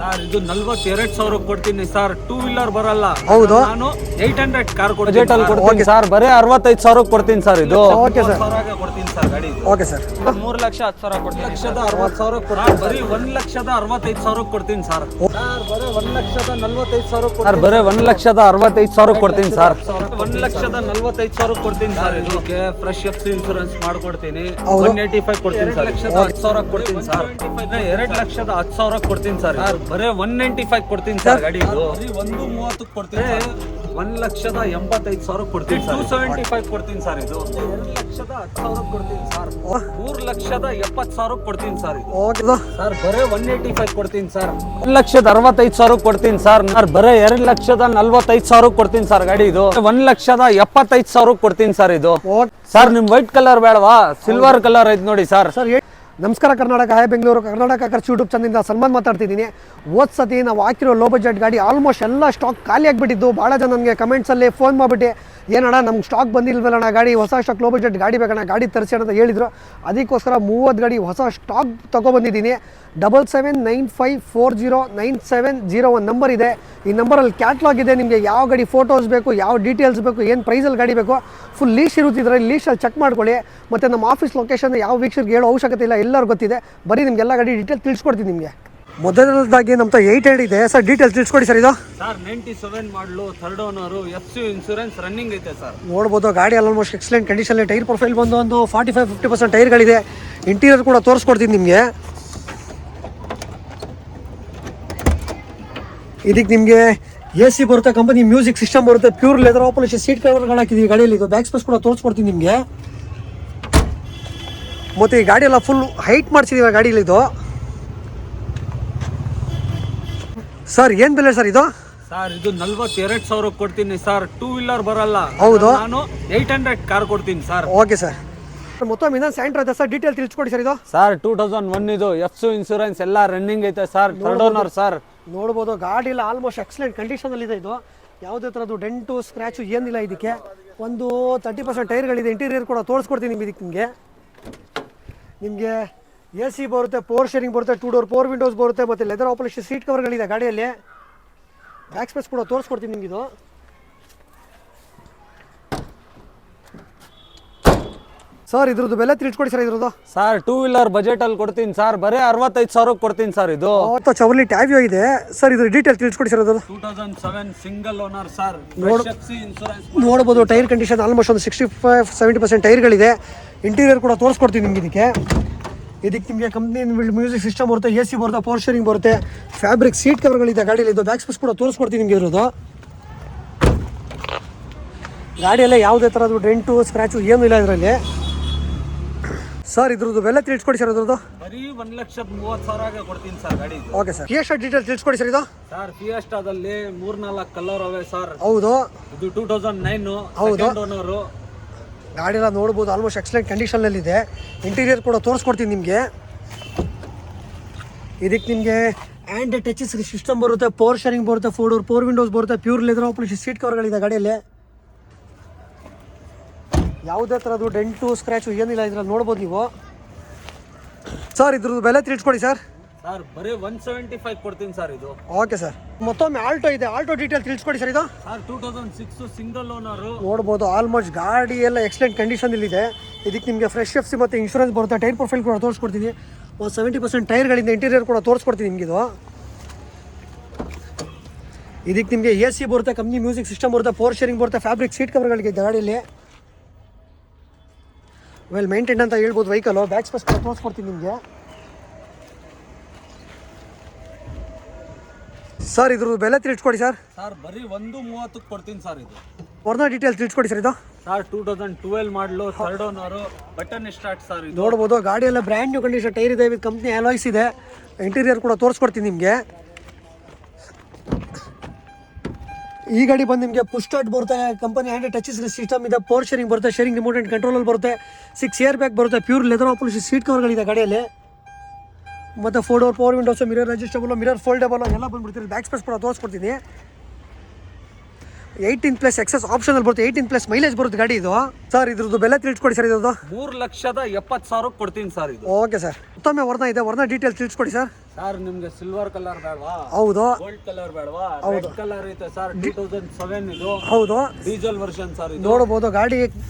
Sir ಇದು 42,000 ಕೊಡ್ತೀನಿ sir. Two wheeler ಬರಲ್ಲ. ಹೌದು. ನಾನು 800 ಕಾರ್ ಬಜೆಟ್ ಅಲ್ಲಿ ಕೊಡ್ತೀನಿ ಸರ್. ಬರೀ 65,000 ಕೊಡ್ತೀನಿ ಸರ್ ಇದು. Okay sir. ಕೊಡ್ತೀನಿ ಸರ್ ಗಾಡಿ. Okay sir. 3,10,000 ಕೊಡ್ತೀನಿ. 1,60,000 ಕೊಡ್ತೀನಿ. ಬರೀ 1,65,000 ಕೊಡ್ತೀನಿ ಸರ್. ಬರೀ 1,45,000 ಸರ್ ಬರೀ 1,65,000 ಕೊಡ್ತೀನಿ ಸರ್. 1,45,000 ಕೊಡ್ತೀನಿ ಸರ್. ಇದಕ್ಕೆ ಫ್ರೆಶ್ ಎಫ್ ಸಿ ಇನ್ಶೂರೆನ್ಸ್ ಮಾಡ್ಕೊಡ್ತೀನಿ. 185 ಕೊಡ್ತೀನಿ ಸರ್. 2,10,000 ಕೊಡ್ತೀನಿ ಸರ್. 2,10,000 ಕೊಡ್ತೀನಿ ಸರ್. ಬರೀ 195 ಕೊಡ್ತೀನಿ ಸರ್ ಗಾಡಿ. ಇದು 1,30 ಕೊಡ್ತೀನಿ. 1,85,000 ಕೊಡ್ತೀನಿ ಸರ್. 275 ಕೊಡ್ತೀನಿ ಸರ್. ಇದು 2,10,000 ಕೊಡ್ತೀನಿ ಸರ್. 3,70,000 ಕೊಡ್ತೀನಿ ಸರ್. ಓಕೆ ಸರ್ ಬರೀ 185 ಕೊಡ್ತೀನಿ ಸರ್. 1,65,000 ಕೊಡ್ತೀನಿ ಸರ್. ಬರೀ 2,45,000 ಕೊಡ್ತೀನಿ ಸರ್ ಗಾಡಿ. ಇದು 1,75,000 ಕೊಡ್ತೀನಿ ಸರ್. ಇದು ಸರ್ ನಿಮ್ ವೈಟ್ ಕಲರ್ ಬೇಡವಾ? ಸಿಲ್ವರ್ ಕಲರ್ ಐತ್ ನೋಡಿ ಸರ್. ಸರ್ ನಮಸ್ಕಾರ ಕರ್ನಾಟಕ. ಹಾಯ್ ಬೆಂಗಳೂರು. ಕರ್ನಾಟಕ ಖರ್ಚು ಯೂಟ್ಯೂಬ್ ಚಾನಲಿಂದ ಸಲ್ಮಾನ್ ಮಾತಾಡ್ತಿದ್ದೀನಿ. ಹೋದ ಸತಿ ನಾವು ಹಾಕಿರೋ ಲೋ ಬಜೆಟ್ ಗಾಡಿ ಆಲ್ಮೋಸ್ಟ್ ಎಲ್ಲ ಸ್ಟಾಕ್ ಖಾಲಿ ಆಗಿಬಿಟ್ಟಿದ್ದು. ಭಾಳ ಜನ ನನಗೆ ಕಮೆಂಟ್ಸಲ್ಲಿ ಫೋನ್ ಮಾಡಿಬಿಟ್ಟು ಏನಣ್ಣ ನಮ್ಗೆ ಸ್ಟಾಕ್ ಬಂದಿಲ್ವಲ್ಲಣ್ಣ ಗಾಡಿ, ಹೊಸ ಸ್ಟಾಕ್ ಲೋ ಬಜೆಟ್ ಗಾಡಿ ಬೇಕಣ್ಣ, ಗಾಡಿ ತರಿಸಿ ಅಂತ ಹೇಳಿದ್ರು. ಅದಕ್ಕೋಸ್ಕರ 30 ಗಾಡಿ ಹೊಸ ಸ್ಟಾಕ್ ತೊಗೊಬಂದಿದ್ದೀನಿ. 7795409701 ನಂಬರ್ ಇದೆ. ಈ ನಂಬರಲ್ಲಿ ಕ್ಯಾಟ್ಲಾಗ್ ಇದೆ. ನಿಮಗೆ ಯಾವ ಗಾಡಿ ಫೋಟೋಸ್ ಬೇಕು, ಯಾವ ಡೀಟೇಲ್ಸ್ ಬೇಕು, ಏನು ಪ್ರೈಸಲ್ಲಿ ಗಾಡಿ ಬೇಕು ಫುಲ್ ಲೀಸ್ಟ್ ಇರುತ್ತಿದ್ರೆ ಲೀಸ್ಟಲ್ಲಿ ಚೆಕ್ ಮಾಡ್ಕೊಳ್ಳಿ. ಮತ್ತು ನಮ್ಮ ಆಫೀಸ್ ಲೊಕೇಶನ್ ಯಾವ ವೀಕ್ಷರಿಗೆ ಹೇಳೋ ಅವಶ್ಯಕತೆ ಇಲ್ಲ, ಎಲ್ಲರೂ ಗೊತ್ತಿದೆ. ಬರೀ ನಿಮಗೆಲ್ಲ ಗಾಡಿ ಡೀಟೇಲ್ ತಿಳಿಸ್ಕೊಡ್ತೀನಿ ನಿಮಗೆ. ಮೊದಲದಾಗಿ ನಮ್ಮ 800 ಇದೆ ಸರ್. ಡೀಟೇಲ್ಸ್ ತಿಳಿಸ್ಕೊಡಿ ಸರ್. ಇದು ಸರ್ 97 ಮಾಡಲು, third owner, F C insurance running ಐತೆ ಸರ್. ನೋಡ್ಬೋದು ಗಾಡಿ almost excellent condition. Tyre profile ಬಂದು ಒಂದು 45-50% ಟೈರ್ಗಳಿದೆ. ಇಂಟೀರಿಯರ್ ಕೂಡ ತೋರಿಸ್ಕೊಡ್ತೀನಿ ನಿಮಗೆ. ಇದಕ್ಕೆ ನಿಮಗೆ AC ಬರುತ್ತೆ, ಕಂಪನಿ ಮ್ಯೂಸಿಕ್ ಸಿಸ್ಟಮ್ ಬರುತ್ತೆ, ಪ್ಯೂರ್ ಲೆದರ್ ಪಾಲಿಶ್ ಸೀಟ್ ಕವರ್ಗಳು ಹಾಕಿದ್ದೀವಿ ಗಾಡಿಯಲ್ಲಿ. ಇದು ಬ್ಯಾಕ್ ಸ್ಪೇಸ್ ಕೂಡ ತೋರಿಸ್ಕೊಡ್ತೀನಿ ನಿಮಗೆ. ಮತ್ತು ಈ ಗಾಡಿ ಎಲ್ಲ ಫುಲ್ ಹೈಟ್ ಮಾಡಿಸಿದೀವಿ ಗಾಡಿಯಲ್ಲಿ. ಇದು ಸರ್ ಏನು ಬೆಲೆ ಸರ್ ಇದು? ಸರ್ ಇದು 42,000 ಕೊಡ್ತೀನಿ ಸರ್. ಟೂ ವೀಲರ್ ಬರಲ್ಲ. ಹೌದು. ನಾನು 800 ಕಾರ್ ಕೊಡ್ತೀನಿ ಸರ್. Okay sir. ಮೊತ್ತ ಇನ್ನೊಂದು ಸೆಂಟ್ರ್ ಇದೆ ಸರ್. ಡೀಟೇಲ್ ತಿಳಿಸ್ಕೊಡಿ ಸರ್. ಇದು ಸರ್ 2001 ಇದು ಎಫ್ ಸಿ ಇನ್ಶೂರೆನ್ಸ್ ಎಲ್ಲ ರನ್ನಿಂಗ್ ಐತೆ ಸರ್. Third owner sir. ನೋಡ್ಬೋದು ಗಾಡಿ ಎಲ್ಲ ಆಲ್ಮೋಸ್ಟ್ ಎಕ್ಸಲೆಂಟ್ ಕಂಡೀಷನಲ್ಲಿ ಇದೆ. ಇದು ಯಾವುದೇ ಥರದ್ದು ಡೆಂಟು ಸ್ಕ್ರ್ಯಾಚು ಏನಿಲ್ಲ. ಇದಕ್ಕೆ ಒಂದು 30% ಟೈರ್ಗಳಿದೆ. ಇಂಟೀರಿಯರ್ ಕೂಡ ತೋರಿಸ್ಕೊಡ್ತೀನಿ ನಿಮಗೆ. ನಿಮಗೆ AC ಬರುತ್ತೆ, ಪವರ್ ಶೇರಿಂಗ್ ಬರುತ್ತೆ, 2 ಡೋರ್ ಪವರ್ ವಿಂಡೋಸ್ ಬರುತ್ತೆ, ಮತ್ತು ಲೆದರ್ ಪಾಲಿಶ್ ಸೀಟ್ ಕವರ್ಗಳಿದೆ ಗಾಡಿಯಲ್ಲಿ. ಬ್ಯಾಕ್ ಸ್ಪೇಸ್ ಕೂಡ ತೋರಿಸ್ಕೊಡ್ತೀನಿ ನಿಮಗೆ. ಇದು ಸರ್ ಇದ್ರದ್ದು ಬೆಲೆ ತಿಳಿಸ್ಕೊಡಿ ಸರ್. ಇದ್ರದ್ದು ಸರ್ ಟೂ ವೀಲರ್ ಬಜೆಟ್ ಅಲ್ಲಿ ಕೊಡ್ತೀನಿ ಸರ್. ಬರೀ 65,000 ಕೊಡ್ತೀನಿ ಸರ್. ಇದು ಚವರ್ಲಿ ಟ್ಯಾವಿಯೋ ಇದೆ ಸರ್. ಇದ್ರ ಡೀಟೇಲ್ ತಿಳಿಸ್ಕೊಡಿ ಸರ್. ಅದು 2007 ಸಿಂಗಲ್ ಓನರ್ ಸರ್. ಇನ್ಶೂರೆನ್ಸ್ ನೋಡ್ಬೋದು ಟೈರ್ ಕಂಡೀಷನ್ ಆಲ್ಮೋಸ್ಟ್ ಒಂದು 65-70% ಟೈರ್ಗಳಿದೆ. ಇಂಟೀರಿಯರ್ ಕೂಡ ತೋರಿಸ್ಕೊಡ್ತೀನಿ ನಿಮಗೆ. ಇದಕ್ಕೆ ನಿಮಗೆ ಕಂಪ್ನಿ ಮ್ಯೂಸಿಕ್ ಸಿಸ್ಟಮ್ ಬರುತ್ತೆ, AC ಬರುತ್ತೆ, ಪವರ್ ಶೇರಿಂಗ್ ಬರುತ್ತೆ, ಫ್ಯಾಬ್ರಿಕ್ ಸೀಟ್ ಕವರ್ಗಳಿದೆ ಗಾಡಿಯಲ್ಲಿ. ಇದು ಬ್ಯಾಕ್ ಸ್ಪೇಸ್ ಕೂಡ ತೋರಿಸ್ಕೊಡ್ತೀನಿ ನಿಮಗೆ. ಇರೋದು ಗಾಡಿಯಲ್ಲೇ ಯಾವುದೇ ಥರದ್ದು ಡೆಂಟು ಸ್ಕ್ರ್ಯಾಚು ಏನೂ ಇಲ್ಲ ಇದರಲ್ಲಿ. ಸರ್ ಇದ್ರದ್ದು ಬೆಲೆ ತಿಳಿಸ್ಕೊಡಿ ಸರ್. ಇದ್ರದ್ದು ಬರೀ 1,30,000 ಕೊಡ್ತೀನಿ ಸರ್ ಗಾಡಿ. Okay sir. ಫಿಯೆಸ್ಟಾ ಡೀಟೇಲ್ ತಿಳಿಸ್ಕೊಡಿ ಸರ್. ಇದು ಸರ್ ಫಿಯೆಸ್ಟಾದಲ್ಲಿ 3-4 ಕಲರ್ ಅವೆ ಸರ್. ಹೌದು. ಇದು 2009 ಹೌದು. ಓನರ್ ಗಾಡಿ ಎಲ್ಲ ನೋಡ್ಬೋದು ಆಲ್ಮೋಸ್ಟ್ ಎಕ್ಸಲೆಂಟ್ ಕಂಡೀಷನಲ್ಲಿದೆ. ಇಂಟೀರಿಯರ್ ಕೂಡ ತೋರಿಸ್ಕೊಡ್ತೀನಿ ನಿಮಗೆ. ಇದಕ್ಕೆ ನಿಮಗೆ ಆ್ಯಂಡ್ ಟಚಸ್ ಸಿಸ್ಟಮ್ ಬರುತ್ತೆ, ಪವರ್ ಶೇರಿಂಗ್ ಬರುತ್ತೆ, 4 ಡೋರ್ ಪವರ್ ವಿಂಡೋಸ್ ಬರುತ್ತೆ, ಪ್ಯೂರ್ ಲೆದರ್ ಪಾಲಿಶ್ ಸೀಟ್ ಕವರ್ಗಳಿದೆ ಗಾಡಿಯಲ್ಲಿ. ಯಾವುದೇ ಥರದ್ದು ಡೆಂಟು ಸ್ಕ್ರ್ಯಾಚು ಏನಿಲ್ಲ ಇದರಲ್ಲಿ ನೋಡ್ಬೋದು ನೀವು. ಸರ್ ಇದ್ರದ್ದು ಬೆಲೆ ತಿಳಿಸ್ಕೊಡಿ ಸರ್. ಸರ್ ಬರೀ 175 ಕೊಡ್ತೀನಿ ಸರ್. ಇದು ಓಕೆ ಸರ್. ಮತ್ತೊಮ್ಮೆ ಆಲ್ಟೋ ಇದೆ. ಆಲ್ಟೋ ಡೀಟೇಲ್ ತಿಳಿಸ್ಕೊಡಿ ಸರ್. ಇದು ಸರ್ 2006 ಸಿಂಗಲ್ ಓನರ್. ನೋಡ್ಬೋದು ಆಲ್ಮೋಸ್ಟ್ ಗಾಡಿ ಎಲ್ಲ ಎಕ್ಸಲೆಂಟ್ ಕಂಡೀಷನಲ್ಲಿದೆ. ಇದಕ್ಕೆ ನಿಮಗೆ ಫ್ರೆಶ್ ಎಫ್ ಸಿ ಮತ್ತು ಇನ್ಶೂರೆನ್ಸ್ ಬರುತ್ತೆ. ಟೈರ್ ಪ್ರೊಫೈಲ್ ಕೂಡ ತೋರಿಸ್ಕೊಡ್ತೀನಿ. ಒಂದು 70% ಟೈರ್ಗಳಿಂದ ಇಂಟೀರಿಯರ್ ಕೂಡ ತೋರಿಸ್ಕೊಡ್ತೀನಿ ನಿಮಗೆ. ಇದಕ್ಕೆ ನಿಮಗೆ AC ಬರುತ್ತೆ, ಕಂಪ್ನಿ ಮ್ಯೂಸಿಕ್ ಸಿಸ್ಟಮ್ ಬರುತ್ತೆ, ಪವರ್ ಶೇರಿಂಗ್ ಬರುತ್ತೆ, ಫ್ಯಾಬ್ರಿಕ್ ಸೀಟ್ ಕವರ್ಗಳಿಗೆ ಗಾಡಿಯಲ್ಲಿ. ವೆಲ್ ಮೇಂಟೈನ್ ಅಂತ ಹೇಳ್ಬೋದು ವೆಹಿಕಲು. ಬ್ಯಾಕ್ ಸ್ಪೇಸ್ ಕೂಡ ತೋರಿಸ್ಕೊಡ್ತೀನಿ ನಿಮಗೆ. ಸರ್ ಇದ್ರದ್ದು ಬೆಲೆ ತಿಳಿಸ್ಕೊಡಿ ಸರ್. ಸರ್ ಬರೀ 130 ಕೊಡ್ತೀನಿ ಸರ್. ಇದು ಒರಿಜಿನಲ್ ಡೀಟೇಲ್ ತಿಳಿಸ್ಕೊಡಿ ಸರ್. ಇದು ಸರ್ 2012 ಮಾಡಲು, third owner, button start sir. ಇದು ನೋಡ್ಬೋದು ಗಾಡಿ ಎಲ್ಲ ಬ್ರ್ಯಾಂಡ್ ನ್ಯೂ ಕಂಡೀಷನ್ ಟೈರ್ ಇದೆ. ವಿತ್ ಕಂಪ್ನಿ ಅಲಾಯ್ಸ್ ಇದೆ. ಇಂಟೀರಿಯರ್ ಕೂಡ ತೋರಿಸ್ಕೊಡ್ತೀನಿ ನಿಮಗೆ. ಈ ಗಾಡಿ ಬಂದು ನಿಮಗೆ ಪುಷ್ ಸ್ಟಾರ್ಟ್ ಬರುತ್ತೆ, ಕಂಪನಿ ಹ್ಯಾಂಡ್ ಟಚಸ್ ಸಿಸ್ಟಮ್ ಇದೆ, ಪವರ್ ಶೇರಿಂಗ್ ಬರುತ್ತೆ, ಶೇರಿಂಗ್ ರಿಮೋಟ್ ಆ್ಯಂಡ್ ಕಂಟ್ರೋಲಲ್ಲಿ ಬರುತ್ತೆ, 6 ಏರ್ ಬ್ಯಾಗ್ ಬರುತ್ತೆ, ಪ್ಯೂರ್ ಲೆದರ್ ಪಾಲಿಶ್ ಸೀಟ್ ಕವರ್ಗಳಿದೆ ಗಾಡಿಯಲ್ಲಿ. ಮತ್ತು 4 door power Windows, mirror adjustable, mirror foldable ಎಲ್ಲ ಬಂದ್ಬಿಡ್ತೀರಿ. ಬ್ಯಾಕ್ ಸ್ಪೇಸ್ ಕೂಡ ತೋರಿಸ್ಕೊಡ್ತೀನಿ. 18+ ಎಕ್ಸಸ್ ಆಪ್ಷನಲ್ಲಿ ಬರುತ್ತೆ, 18+ ಮೈಲೇಜ್ ಬರುತ್ತೆ ಗಾಡಿ ಇದು. ಸರ್ ಇದ್ರದ್ದು ಬೆಲೆ ತಿಳಿಸ್ಕೊಡಿ ಸರ್ ಇದ್ರದ್ದು. 3,70,000 ಕೊಡ್ತೀನಿ ಸರ್ ಇದು. Okay sir. ಮತ್ತೊಮ್ಮೆ ವರ್ಣ ಇದೆ, ವರ್ಣ ಡೀಟೇಲ್ ತಿಳಿಸ್ಕೊಡಿ ಸರ್. ಸರ್ ನಿಮ್ಗೆ ಸಿಲ್ವರ್ ಕಲರ್ ಬೇಡವಾ? ಹೌದು. ಗೋಲ್ಡ್ ಕಲರ್ ಬೇಡವಾ? ರೆಡ್ ಕಲರ್ ಐತೆ ಸರ್. 2007 ಇದು. ಹೌದು. ಡೀಸೆಲ್ ವರ್ಷನ್ ಸರ್ ಇದು. ನೋಡಬಹುದು ಗಾಡಿ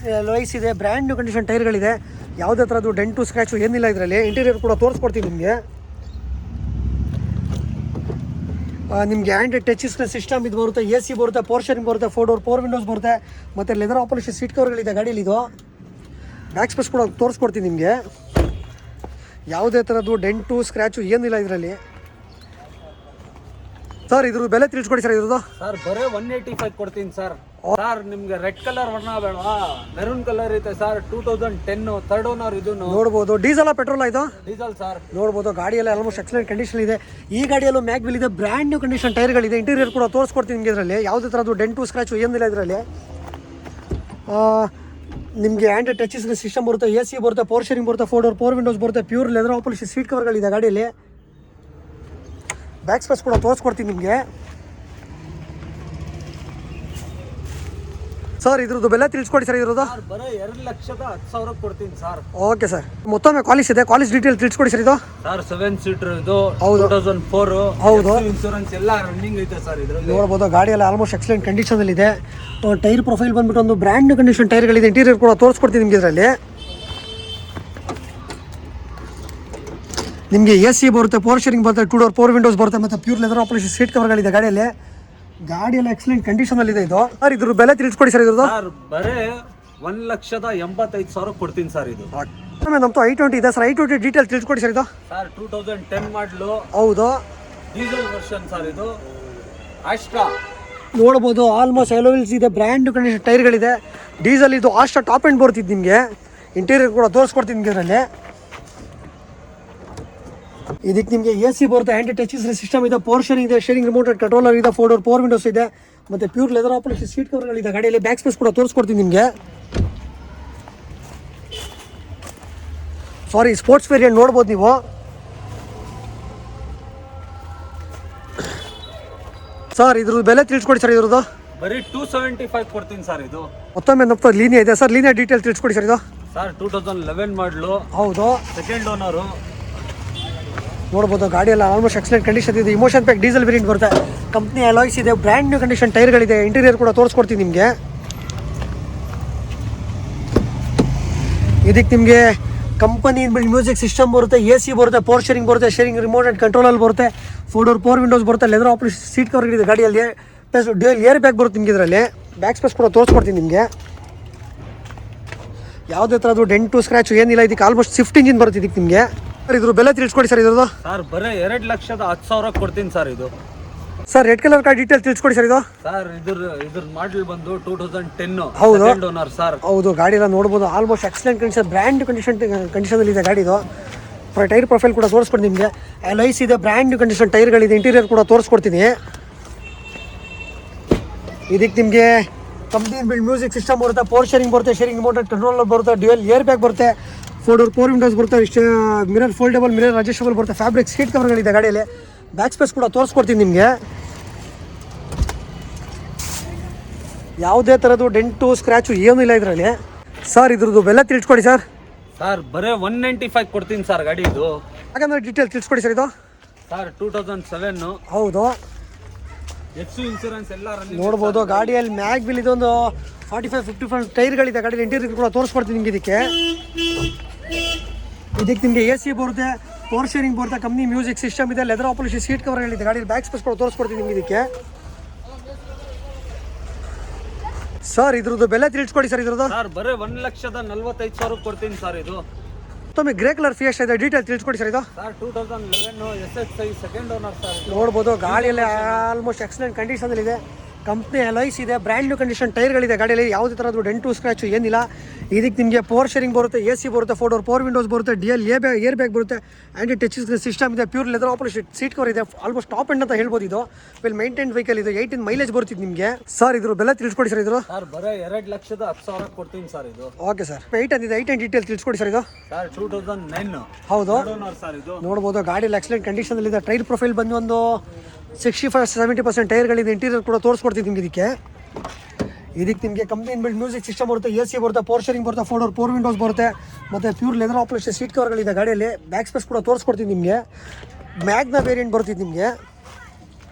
ಲೈಸ್ ಇದೆ, ಬ್ರ್ಯಾಂಡ್ ನ್ಯೂ ಕಂಡೀಷನ್ ಟೈರ್ಗಳಿದೆ, ಯಾವುದೇ ಥರದ್ದು ಡೆಂಟು ಸ್ಕ್ರಾಚು ಏನಿಲ್ಲ ಇದರಲ್ಲಿ. ಇಂಟೀರಿಯರ್ ಕೂಡ ತೋರಿಸ್ಕೊಡ್ತೀನಿ ನಿಮಗೆ. ನಿಮಗೆ ಆ್ಯಂಡ್ರಾಯ್ಡ್ ಟಚ್ ಸಿಸ್ಟಮ್ ಇದು ಬರುತ್ತೆ, AC ಬರುತ್ತೆ, ಪವರ್ ಶೇರಿಂಗ್ ಬರುತ್ತೆ, 4 ಡೋರ್ ಪವರ್ ವಿಂಡೋಸ್ ಬರುತ್ತೆ, ಮತ್ತು ಲೆದರ್ ಆಪರೇಷನ್ ಸೀಟ್ ಕವರ್ಗಳಿದೆ ಗಾಡೀಲಿ. ಇದು ಬ್ಯಾಕ್ ಸ್ಪೇಸ್ ಕೂಡ ತೋರಿಸ್ಕೊಡ್ತೀನಿ ನಿಮಗೆ. ಯಾವುದೇ ಥರದ್ದು ಡೆಂಟು ಸ್ಕ್ರ್ಯಾಚು ಏನಿಲ್ಲ ಇದರಲ್ಲಿ. ಸರ್ ಇದ್ರ ಬೆಲೆ ತಿಳಿಸ್ಕೊಡಿ ಸರ್ ಇದ್ರದ್ದು. ಸರ್ ಬರೇ 185 ಕೊಡ್ತೀನಿ ಸರ್. ಸರ್ ನಿಮ್ಗೆ ರೆಡ್ ಕಲರ್ ವರ್ಣ ಬೇಡವಾ? ಮೆರೂನ್ ಕಲರ್ ಐತೆ ಸರ್. 2010 ಥರ್ಡ್ ಓನರ್ ಇದು. ನೋಡ್ಬೋದು. ಡೀಸೆಲ್ ಪೆಟ್ರೋಲ್ ಇದು? Diesel sir. ನೋಡ್ಬೋದು ಗಾಡಿಯಲ್ಲಿ ಆಲ್ಮೋಸ್ಟ್ ಎಕ್ಸಲೆಂಟ್ ಕಂಡೀಷನ್ ಇದೆ. ಈ ಗಾಡಿಯಲ್ಲೂ ಮ್ಯಾಗ್ ವೀಲ್ ಇದೆ, ಬ್ರ್ಯಾಂಡ್ ನ್ಯೂ ಕಂಡೀಷನ್ ಟೈರ್ಗಳಿದೆ. ಇಂಟೀರಿಯರ್ ಕೂಡ ತೋರಿಸ್ಕೊಡ್ತೀನಿ ನಿಮಗೆ. ಇದರಲ್ಲಿ ಯಾವುದೇ ಥರದ್ದು ಡೆಂಟು ಸ್ಕ್ರಾಚು ಏನಿಲ್ಲ ಇದರಲ್ಲಿ. ನಿಮಗೆ ಆ್ಯಂಡ್ರಾಯ್ಡ್ ಟಚ್ ಸಿಸ್ಟಮ್ ಬರುತ್ತೆ, AC ಬರುತ್ತೆ, ಪವರ್ ಶೇರಿಂಗ್ ಬರುತ್ತೆ, 4 ಡೋರ್ ಪವರ್ ವಿಂಡೋಸ್ ಬರುತ್ತೆ, ಪ್ಯೂರ್ ಲೆದರ್ ಆಪರೇಷನ್ ಸೀಟ್ ಕವರ್ಗಳಿದೆ ಗಾಡಿಯಲ್ಲಿ. ಬ್ಯಾಕ್ ಸ್ಪೇಸ್ ಕೂಡ ತೋರಿಸ್ಕೊಡ್ತೀನಿ ನಿಮಗೆ. ಸರ್ ಇದ್ರದ್ದು ಬೆಲೆ ತಿಳಿಸ್ಕೊಡಿ ಸರ್ ಇದ್ರದ್ದು. ಬರೀ 2,10,000 ಕೊಡ್ತೀನಿ ಸರ್. Okay sir. ಮತ್ತೊಮ್ಮೆ ಕಾಲೇಜ್ ಇದೆ, ಕಾಲೇಜ್ ಡೀಟೇಲ್ ತಿಳಿಸ್ಕೊಡಿ ಸರ್ ಇದು. ಸರ್ 7 ಸೀಟರ್ ಇದು. ಹೌದು. 2004. ಹೌದು. ಇನ್ಶೂರೆನ್ಸ್ ಎಲ್ಲ ರನ್ನಿಂಗ್ ಐತೆ ಸರ್ ಇದರಲ್ಲಿ. ನೋಡ್ಬೋದು ಗಾಡಿಯಲ್ಲಿ ಆಲ್ಮೋಸ್ಟ್ ಎಕ್ಸಲೆಂಟ್ ಕಂಡೀಷನಲ್ಲಿ ಇದೆ. ಟೈರ್ ಪ್ರೊಫೈಲ್ ಬಂದ್ಬಿಟ್ಟು ಒಂದು ಬ್ರ್ಯಾಂಡ್ ನ್ಯೂ ಕಂಡೀಷನ್ ಟೈರ್ಗಳಿದೆ. ಇಂಟೀರಿಯರ್ ಕೂಡ ತೋರಿಸ್ಕೊಡ್ತೀನಿ ನಿಮಗೆ. ಇದರಲ್ಲಿ ನಿಮಗೆ AC ಬರುತ್ತೆ, ಪವರ್ ಶೇರಿಂಗ್ ಬರುತ್ತೆ, 2 ಡೋರ್ ಪವರ್ ವಿಂಡೋಸ್ ಬರುತ್ತೆ, ಮತ್ತು ಪ್ಯೂರ್ ಲೆದರ್ ಆಪರೇಷನ್ ಸೀಟ್ ಕವರ್ಗಳಿದೆ ಗಾಡಿಯಲ್ಲಿ. ಗಾಡಿಯಲ್ಲಿ ಎಕ್ಸಲೆಂಟ್ ಕಂಡೀಷನಲ್ಲಿದೆ ಇದು. ಸರ್ ಇದ್ರ ಬೆಲೆ ತಿಳಿಸ್ಕೊಡಿ ಸರ್ ಇದ್ರದ್ದು. ಸರ್ ಬರೇ 1,85,000 ಕೊಡ್ತೀನಿ ಸರ್ ಇದು. ನಮ್ಮದು I20 ಇದೆ ಸರ್. I20 ಡೀಟೇಲ್ ತಿಳಿಸ್ಕೊಡಿ ಸರ್ ಇದು. ಸರ್ 2010 ಮಾಡಲು. ಹೌದು. ಡೀಸೆಲ್ ವರ್ಷನ್ ಸರ್ ಇದು. ಆಸ್ಟ್ರಾ ನೋಡ್ಬೋದು ಆಲ್ಮೋಸ್ಟ್ ಎಲೋವಿಲ್ಸ್ ಇದೆ, ಬ್ರ್ಯಾಂಡ್ ನ್ಯೂ ಕಂಡೀಷನ್ ಟೈರ್ಗಳಿದೆ. ಡೀಸೆಲ್ ಇದು ಆಸ್ಟ್ರಾ ಟಾಪ್ ಎಂಡ್ ಬರ್ತಿದ್ದು ನಿಮಗೆ. ಇಂಟೀರಿಯರ್ ಕೂಡ ತೋರಿಸ್ಕೊಡ್ತೀನಿ ನಿಮಗೆ. ಇದರಲ್ಲಿ ಇದಕ್ಕೆ ನಿಮಗೆ AC ಬರುತ್ತೆ, ಆ್ಯಂಡ್ರಾಯ್ಡ್ ಟಚ್ ಸಿಸ್ಟಮ್ ಇದೆ, ಪವರ್ ಶೇರಿಂಗ್ ಇದೆ, ಶೇರಿಂಗ್ ರಿಮೋಟ್ ಕಂಟ್ರೋಲರ್ ಇದೆ, 4 ಡೋರ್ ಪವರ್ ವಿಂಡೋಸ್ ಇದೆ, ಮತ್ತು ಪ್ಯೂರ್ ಲೆದರ್ ಆಪರೇಷನ್ ಸೀಟ್ ಕವರ್ಗಳಿದೆ ಗಾಡಿಯಲ್ಲಿ. ಬ್ಯಾಕ್ ಸ್ಪೇಸ್ ಕೂಡ ತೋರಿಸ್ಕೊಡ್ತೀನಿ ನಿಮಗೆ. ಸಾರಿ, ಸ್ಪೋರ್ಟ್ಸ್ ವೇರಿಯಂಟ್ ನೋಡ್ಬೋದು ನೀವು. ಸರ್ ಇದ್ರದ್ದು ಬೆಲೆ ತಿಳಿಸ್ಕೊಡಿ ಸರ್ ಇದ್ರದ್ದು. ಬರೀ 275 ಕೊಡ್ತೀನಿ ಸರ್ ಇದು. ಮತ್ತೊಮ್ಮೆ ನಮ್ಮ ಲೀನಿಯಾ ಇದೆ ಸರ್. ಲೀನಿಯಾ ಡೀಟೇಲ್ ತಿಳಿಸ್ಕೊಡಿ ಸರ್ ಇದು. ಸರ್ 2011 ಮಾಡಲು. ಹೌದು. Second owner. ನೋಡ್ಬೋದು ಗಾಡಿಯೆಲ್ಲ ಆಲ್ಮೋಸ್ಟ್ ಎಕ್ಸಲೆಂಟ್ ಕಂಡೀಷನ್ ಇದೆ. ಇಮೋಷನ್ ಪ್ಯಾಕ್ ಡೀಸೆಲ್ ವೇರಿಯಂಟ್ ಬರುತ್ತೆ. ಕಂಪ್ನಿ ಅಲಾಯ್ಸ್ ಇದೆ, ಬ್ರ್ಯಾಂಡ್ ನ್ಯೂ ಕಂಡೀಷನ್ ಟೈರ್ಗಳಿದೆ. ಇಂಟೀರಿಯರ್ ಕೂಡ ತೋರಿಸ್ಕೊಡ್ತೀನಿ ನಿಮಗೆ. ಇದಕ್ಕೆ ನಿಮಗೆ ಕಂಪನಿ ಮ್ಯೂಸಿಕ್ ಸಿಸ್ಟಮ್ ಬರುತ್ತೆ, AC ಬರುತ್ತೆ, ಪವರ್ ಶೇರಿಂಗ್ ಬರುತ್ತೆ, ಶೇರಿಂಗ್ ರಿಮೋಟ್ ಆ್ಯಂಡ್ ಕಂಟ್ರೋಲಲ್ಲಿ ಬರುತ್ತೆ, 4 ಡೋರ್ ಪವರ್ ವಿಂಡೋಸ್ ಬರುತ್ತೆ, ಲೆದರ್ ಆಪರೇಷನ್ ಸೀಟ್ ಕವರ್ಗಳಿದೆ ಗಾಡಿಯಲ್ಲಿ, ಪ್ಲಸ್ ಡ್ಯೂಯಲ್ ಏರ್ ಬ್ಯಾಗ್ ಬರುತ್ತೆ ನಿಮಗೆ. ಇದರಲ್ಲಿ ಬ್ಯಾಕ್ ಸ್ಪೇಸ್ ಕೂಡ ತೋರಿಸ್ಕೊಡ್ತೀನಿ ನಿಮಗೆ. ಯಾವುದೇ ಥರದ್ದು ಡೆಂಟು ಸ್ಕ್ರಾಚು ಏನಿಲ್ಲ. ಇದಕ್ಕೆ ಆಲ್ಮೋಸ್ಟ್ ಸ್ವಿಫ್ಟ್ ಇಂಜಿನ್ ಬರುತ್ತೆ ಇದಕ್ಕೆ ನಿಮಗೆ. ಸರ್ ಇದ್ರ ಬೆಲೆ ತಿಳಿಸ್ಕೊಡಿ ಸರ್ ಇದ್ರದ್ದು. ಸರ್ ಬರೀ 2,10,000 ಕೊಡ್ತೀನಿ ಸರ್ ಇದು. Sir red colour car detail ತಿಳಿಸ್ಕೊಡಿ ಸರ್ ಇದು. ಸರ್ ಇದ್ರ ಮಾಡಲ್ ಬಂದು 2010. ಹೌದು. Second owner sir. ಹೌದು. ಗಾಡಿ ಎಲ್ಲ ನೋಡ್ಬೋದು ಆಲ್ಮೋಸ್ಟ್ ಎಕ್ಸಲೆಂಟ್ ಕಂಡೀಷನ್, ಬ್ರ್ಯಾಂಡ್ ಕಂಡೀಷನಲ್ಲಿ ಇದೆ ಗಾಡಿದು. ಟೈರ್ ಪ್ರೊಫೈಲ್ ಕೂಡ ತೋರಿಸ್ಕೊಡ್ತೀನಿ ನಿಮಗೆ. ಅಲಾಯ್ಸ್ ಇದೆ, ಬ್ರ್ಯಾಂಡ್ ನ್ಯೂ ಕಂಡೀಷನ್ ಟೈರ್ಗಳಿದೆ. ಇಂಟೀರಿಯರ್ ಕೂಡ ತೋರಿಸ್ಕೊಡ್ತೀನಿ. ಇದಕ್ಕೆ ನಿಮಗೆ ಕಂಪ್ನಿ ಬಿಲ್ಡ್ ಮ್ಯೂಸಿಕ್ ಸಿಸ್ಟಮ್ ಬರುತ್ತೆ, ಪವರ್ ಶೇರಿಂಗ್ ಬರುತ್ತೆ, ಶೇರಿಂಗ್ ರಿಮೋಟ್ ಕಂಟ್ರೋಲರ್ ಬರುತ್ತೆ, ಡ್ಯೂಯಲ್ ಏರ್ ಬ್ಯಾಗ್ ಬರುತ್ತೆ, 4 ಡೋರ್ ಪವರ್ ವಿಂಡೋಸ್ ಬರುತ್ತೆ, ಮಿರರ್ ಫೋಲ್ಡೇಬಲ್, ಮಿರರ್ ಅಡ್ಜಸ್ಟಬಲ್ ಬರುತ್ತೆ, ಫ್ಯಾಬ್ರಿಕ್ ಸೀಟ್ ಕವರ್ಗಳಿದೆ ಗಾಡಿಯಲ್ಲಿ. ಬ್ಯಾಕ್ ಸ್ಪೇಸ್ ಕೂಡ ತೋರಿಸ್ಕೊಡ್ತೀನಿ ನಿಮಗೆ. ಯಾವುದೇ ಥರದ್ದು ಡೆಂಟು ಸ್ಕ್ರ್ಯಾಚು ಏನೂ ಇಲ್ಲ ಇದರಲ್ಲಿ. ಸರ್ ಇದ್ರದ್ದು ಬೆಲೆ ತಿಳಿಸ್ಕೊಡಿ ಸರ್. ಸರ್ ಬರೇ 195 ಕೊಡ್ತೀನಿ ಸರ್ ಗಾಡಿ ಇದು. ಹಾಗಂದ್ರೆ ಡೀಟೇಲ್ ತಿಳಿಸ್ಕೊಡಿ ಸರ್ ಇದು. ಸರ್ 2007. ಹೌದು. ಇನ್ಶೂರೆನ್ಸ್ ಎಲ್ಲ ರನ್ನಿಂಗ್. ನೋಡ್ಬೋದು ಗಾಡಿಯಲ್ಲಿ ಮ್ಯಾಗ್ ಬಿಲ್ ಇದೊಂದು 45-55 ಟೈರ್ಗಳಿದೆ ಗಾಡಿಯಲ್ಲಿ. ಇಂಟೀರಿಯರ್ ಕೂಡ ತೋರಿಸ್ಕೊಡ್ತೀನಿ ನಿಮಗೆ. ಇದಕ್ಕೆ ನಿಮಗೆ AC ಬರುತ್ತೆ, ಪವರ್ ಶೇರಿಂಗ್ ಬರುತ್ತೆ, ಕಂಪ್ನಿ ಮ್ಯೂಸಿಕ್ ಸಿಸ್ಟಮ್ ಇದೆ, ಲೆದರ್ ಆಪರೇಷನ್ ಸೀಟ್ ಕವರ್ಗಳಿದೆ ಗಾಡಿಯಲ್ಲಿ. ಬ್ಯಾಕ್ ಸ್ಪೇಸ್ ಕೂಡ ತೋರಿಸ್ಕೊಡ್ತೀನಿ ನಿಮಗೆ ಇದಕ್ಕೆ. ಸರ್ ಇದ್ರದ್ದು ಬೆಲೆ ತಿಳಿಸ್ಕೊಡಿ ಸರ್ ಇದ್ರದ್ದು. ಸರ್ ಬರೀ 1,45,000 ಕೊಡ್ತೀನಿ ಸರ್ ಇದು. ಮತ್ತೊಮ್ಮೆ ಗ್ರೇ ಕಲರ್ ಫಿಯೆಸ್ಟಾ ಇದೆ, ಡೀಟೇಲ್ ತಿಳಿಸ್ಕೊಡಿ ಸರ್ ಇದು. Sir 2011 SXI second owner sir. ನೋಡ್ಬೋದು ಗಾಡಿಯಲ್ಲಿ ಆಲ್ಮೋಸ್ಟ್ ಎಕ್ಸಲೆಂಟ್ ಕಂಡೀಷನಲ್ಲಿ ಇದೆ. ಕಂಪ್ನಿ ಅಲಾಯ್ಸ್ ಇದೆ, ಬ್ರ್ಯಾಂಡ್ ನ್ಯೂ ಕಂಡೀಷನ್ ಟೈರ್ಗಳಿದೆ ಗಾಡಿಯಲ್ಲಿ. ಯಾವುದೇ ಥರದ್ದು ಡೆಂಟು ಸ್ಕ್ರಾಚು ಏನಿಲ್ಲ. ಇದಕ್ಕೆ ನಿಮಗೆ ಪವರ್ ಶೇರಿಂಗ್ ಬರುತ್ತೆ, AC ಬರುತ್ತೆ, 4 ಡೋರ್ ಪವರ್ ವಿಂಡೋಸ್ ಬರುತ್ತೆ, ಡ್ಯೂಯಲ್ ಏರ್ ಬ್ಯಾಗ್ ಬರುತ್ತೆ, ಆ್ಯಂಡ್ರಾಯ್ಡ್ ಟಚ್ ಸಿಸ್ಟಮ್ ಇದೆ, pure leather operation seat cover ಇದೆ. ಆಲ್ಮೋಸ್ಟ್ ಟಾಪ್ ಎಂಡ್ ಅಂತ ಹೇಳ್ಬೋದು. ಇದು ವೆಲ್ ಮೇಂಟೈನ್ ವೆಹಿಕಲ್ ಇದು. 18 ಮೈಲೇಜ್ ಬರ್ತಿದ್ದು ನಿಮಗೆ. ಸರ್ ಇದ್ರ ಬೆಲೆ ತಿಳಿಸ್ಕೊಡಿ ಸರ್ ಇದ್ರು. ಸರ್ ಬರೀ 2,10,000 ಕೊಡ್ತೀನಿ ಸರ್ ಇದು. Okay sir. 8 ಡೀಟೇಲ್ ತಿಳಿಸ್ಕೊಡಿ ಸರ್ ಇದು. ಸರ್ 2009. ಹೌದು. ಸರ್ ಇದು ನೋಡ್ಬೋದು ಗಾಡಿಯಲ್ಲಿ ಎಕ್ಸಲೆಂಟ್ ಕಂಡೀಷನ್ ಇದೆ. ಟೈರ್ ಪ್ರೊಫೈಲ್ ಬಂದು ಒಂದು 65-70% ಟೈರ್ಗಳಿದೆ. ಇಂಟೀರಿಯರ್ ಕೂಡ ತೋರಿಸ್ಕೊಡ್ತೀನಿ ನಿಮಗೆ ಇದಕ್ಕೆ. ಇದಕ್ಕೆ ನಿಮಗೆ ಕಂಪ್ನಿ ಇನ್ಬಿಲ್ಟ್ ಮ್ಯೂಸಿಕ್ ಸಿಸ್ಟಮ್ ಬರುತ್ತೆ, ಎ ಸಿ ಬರುತ್ತೆ, ಪವರ್ ಶೇರಿಂಗ್ ಬರುತ್ತೆ, 4 ವಿಂಡೋಸ್ ಬರುತ್ತೆ, ಮತ್ತು ಪ್ಯೂರ್ ಲೆದರ್ ಆಪರೇಷನ್ ಸೀಟ್ ಕವರ್ಗಳಿದೆ ಗಾಡಿಯಲ್ಲಿ. ಬ್ಯಾಕ್ ಸ್ಪೇಸ್ ಕೂಡ ತೋರಿಸ್ಕೊಡ್ತೀನಿ ನಿಮಗೆ. ಮ್ಯಾಗ್ನಾ ವೇರಿಯಂಟ್ ಬರ್ತಿದ್ದು ನಿಮಗೆ,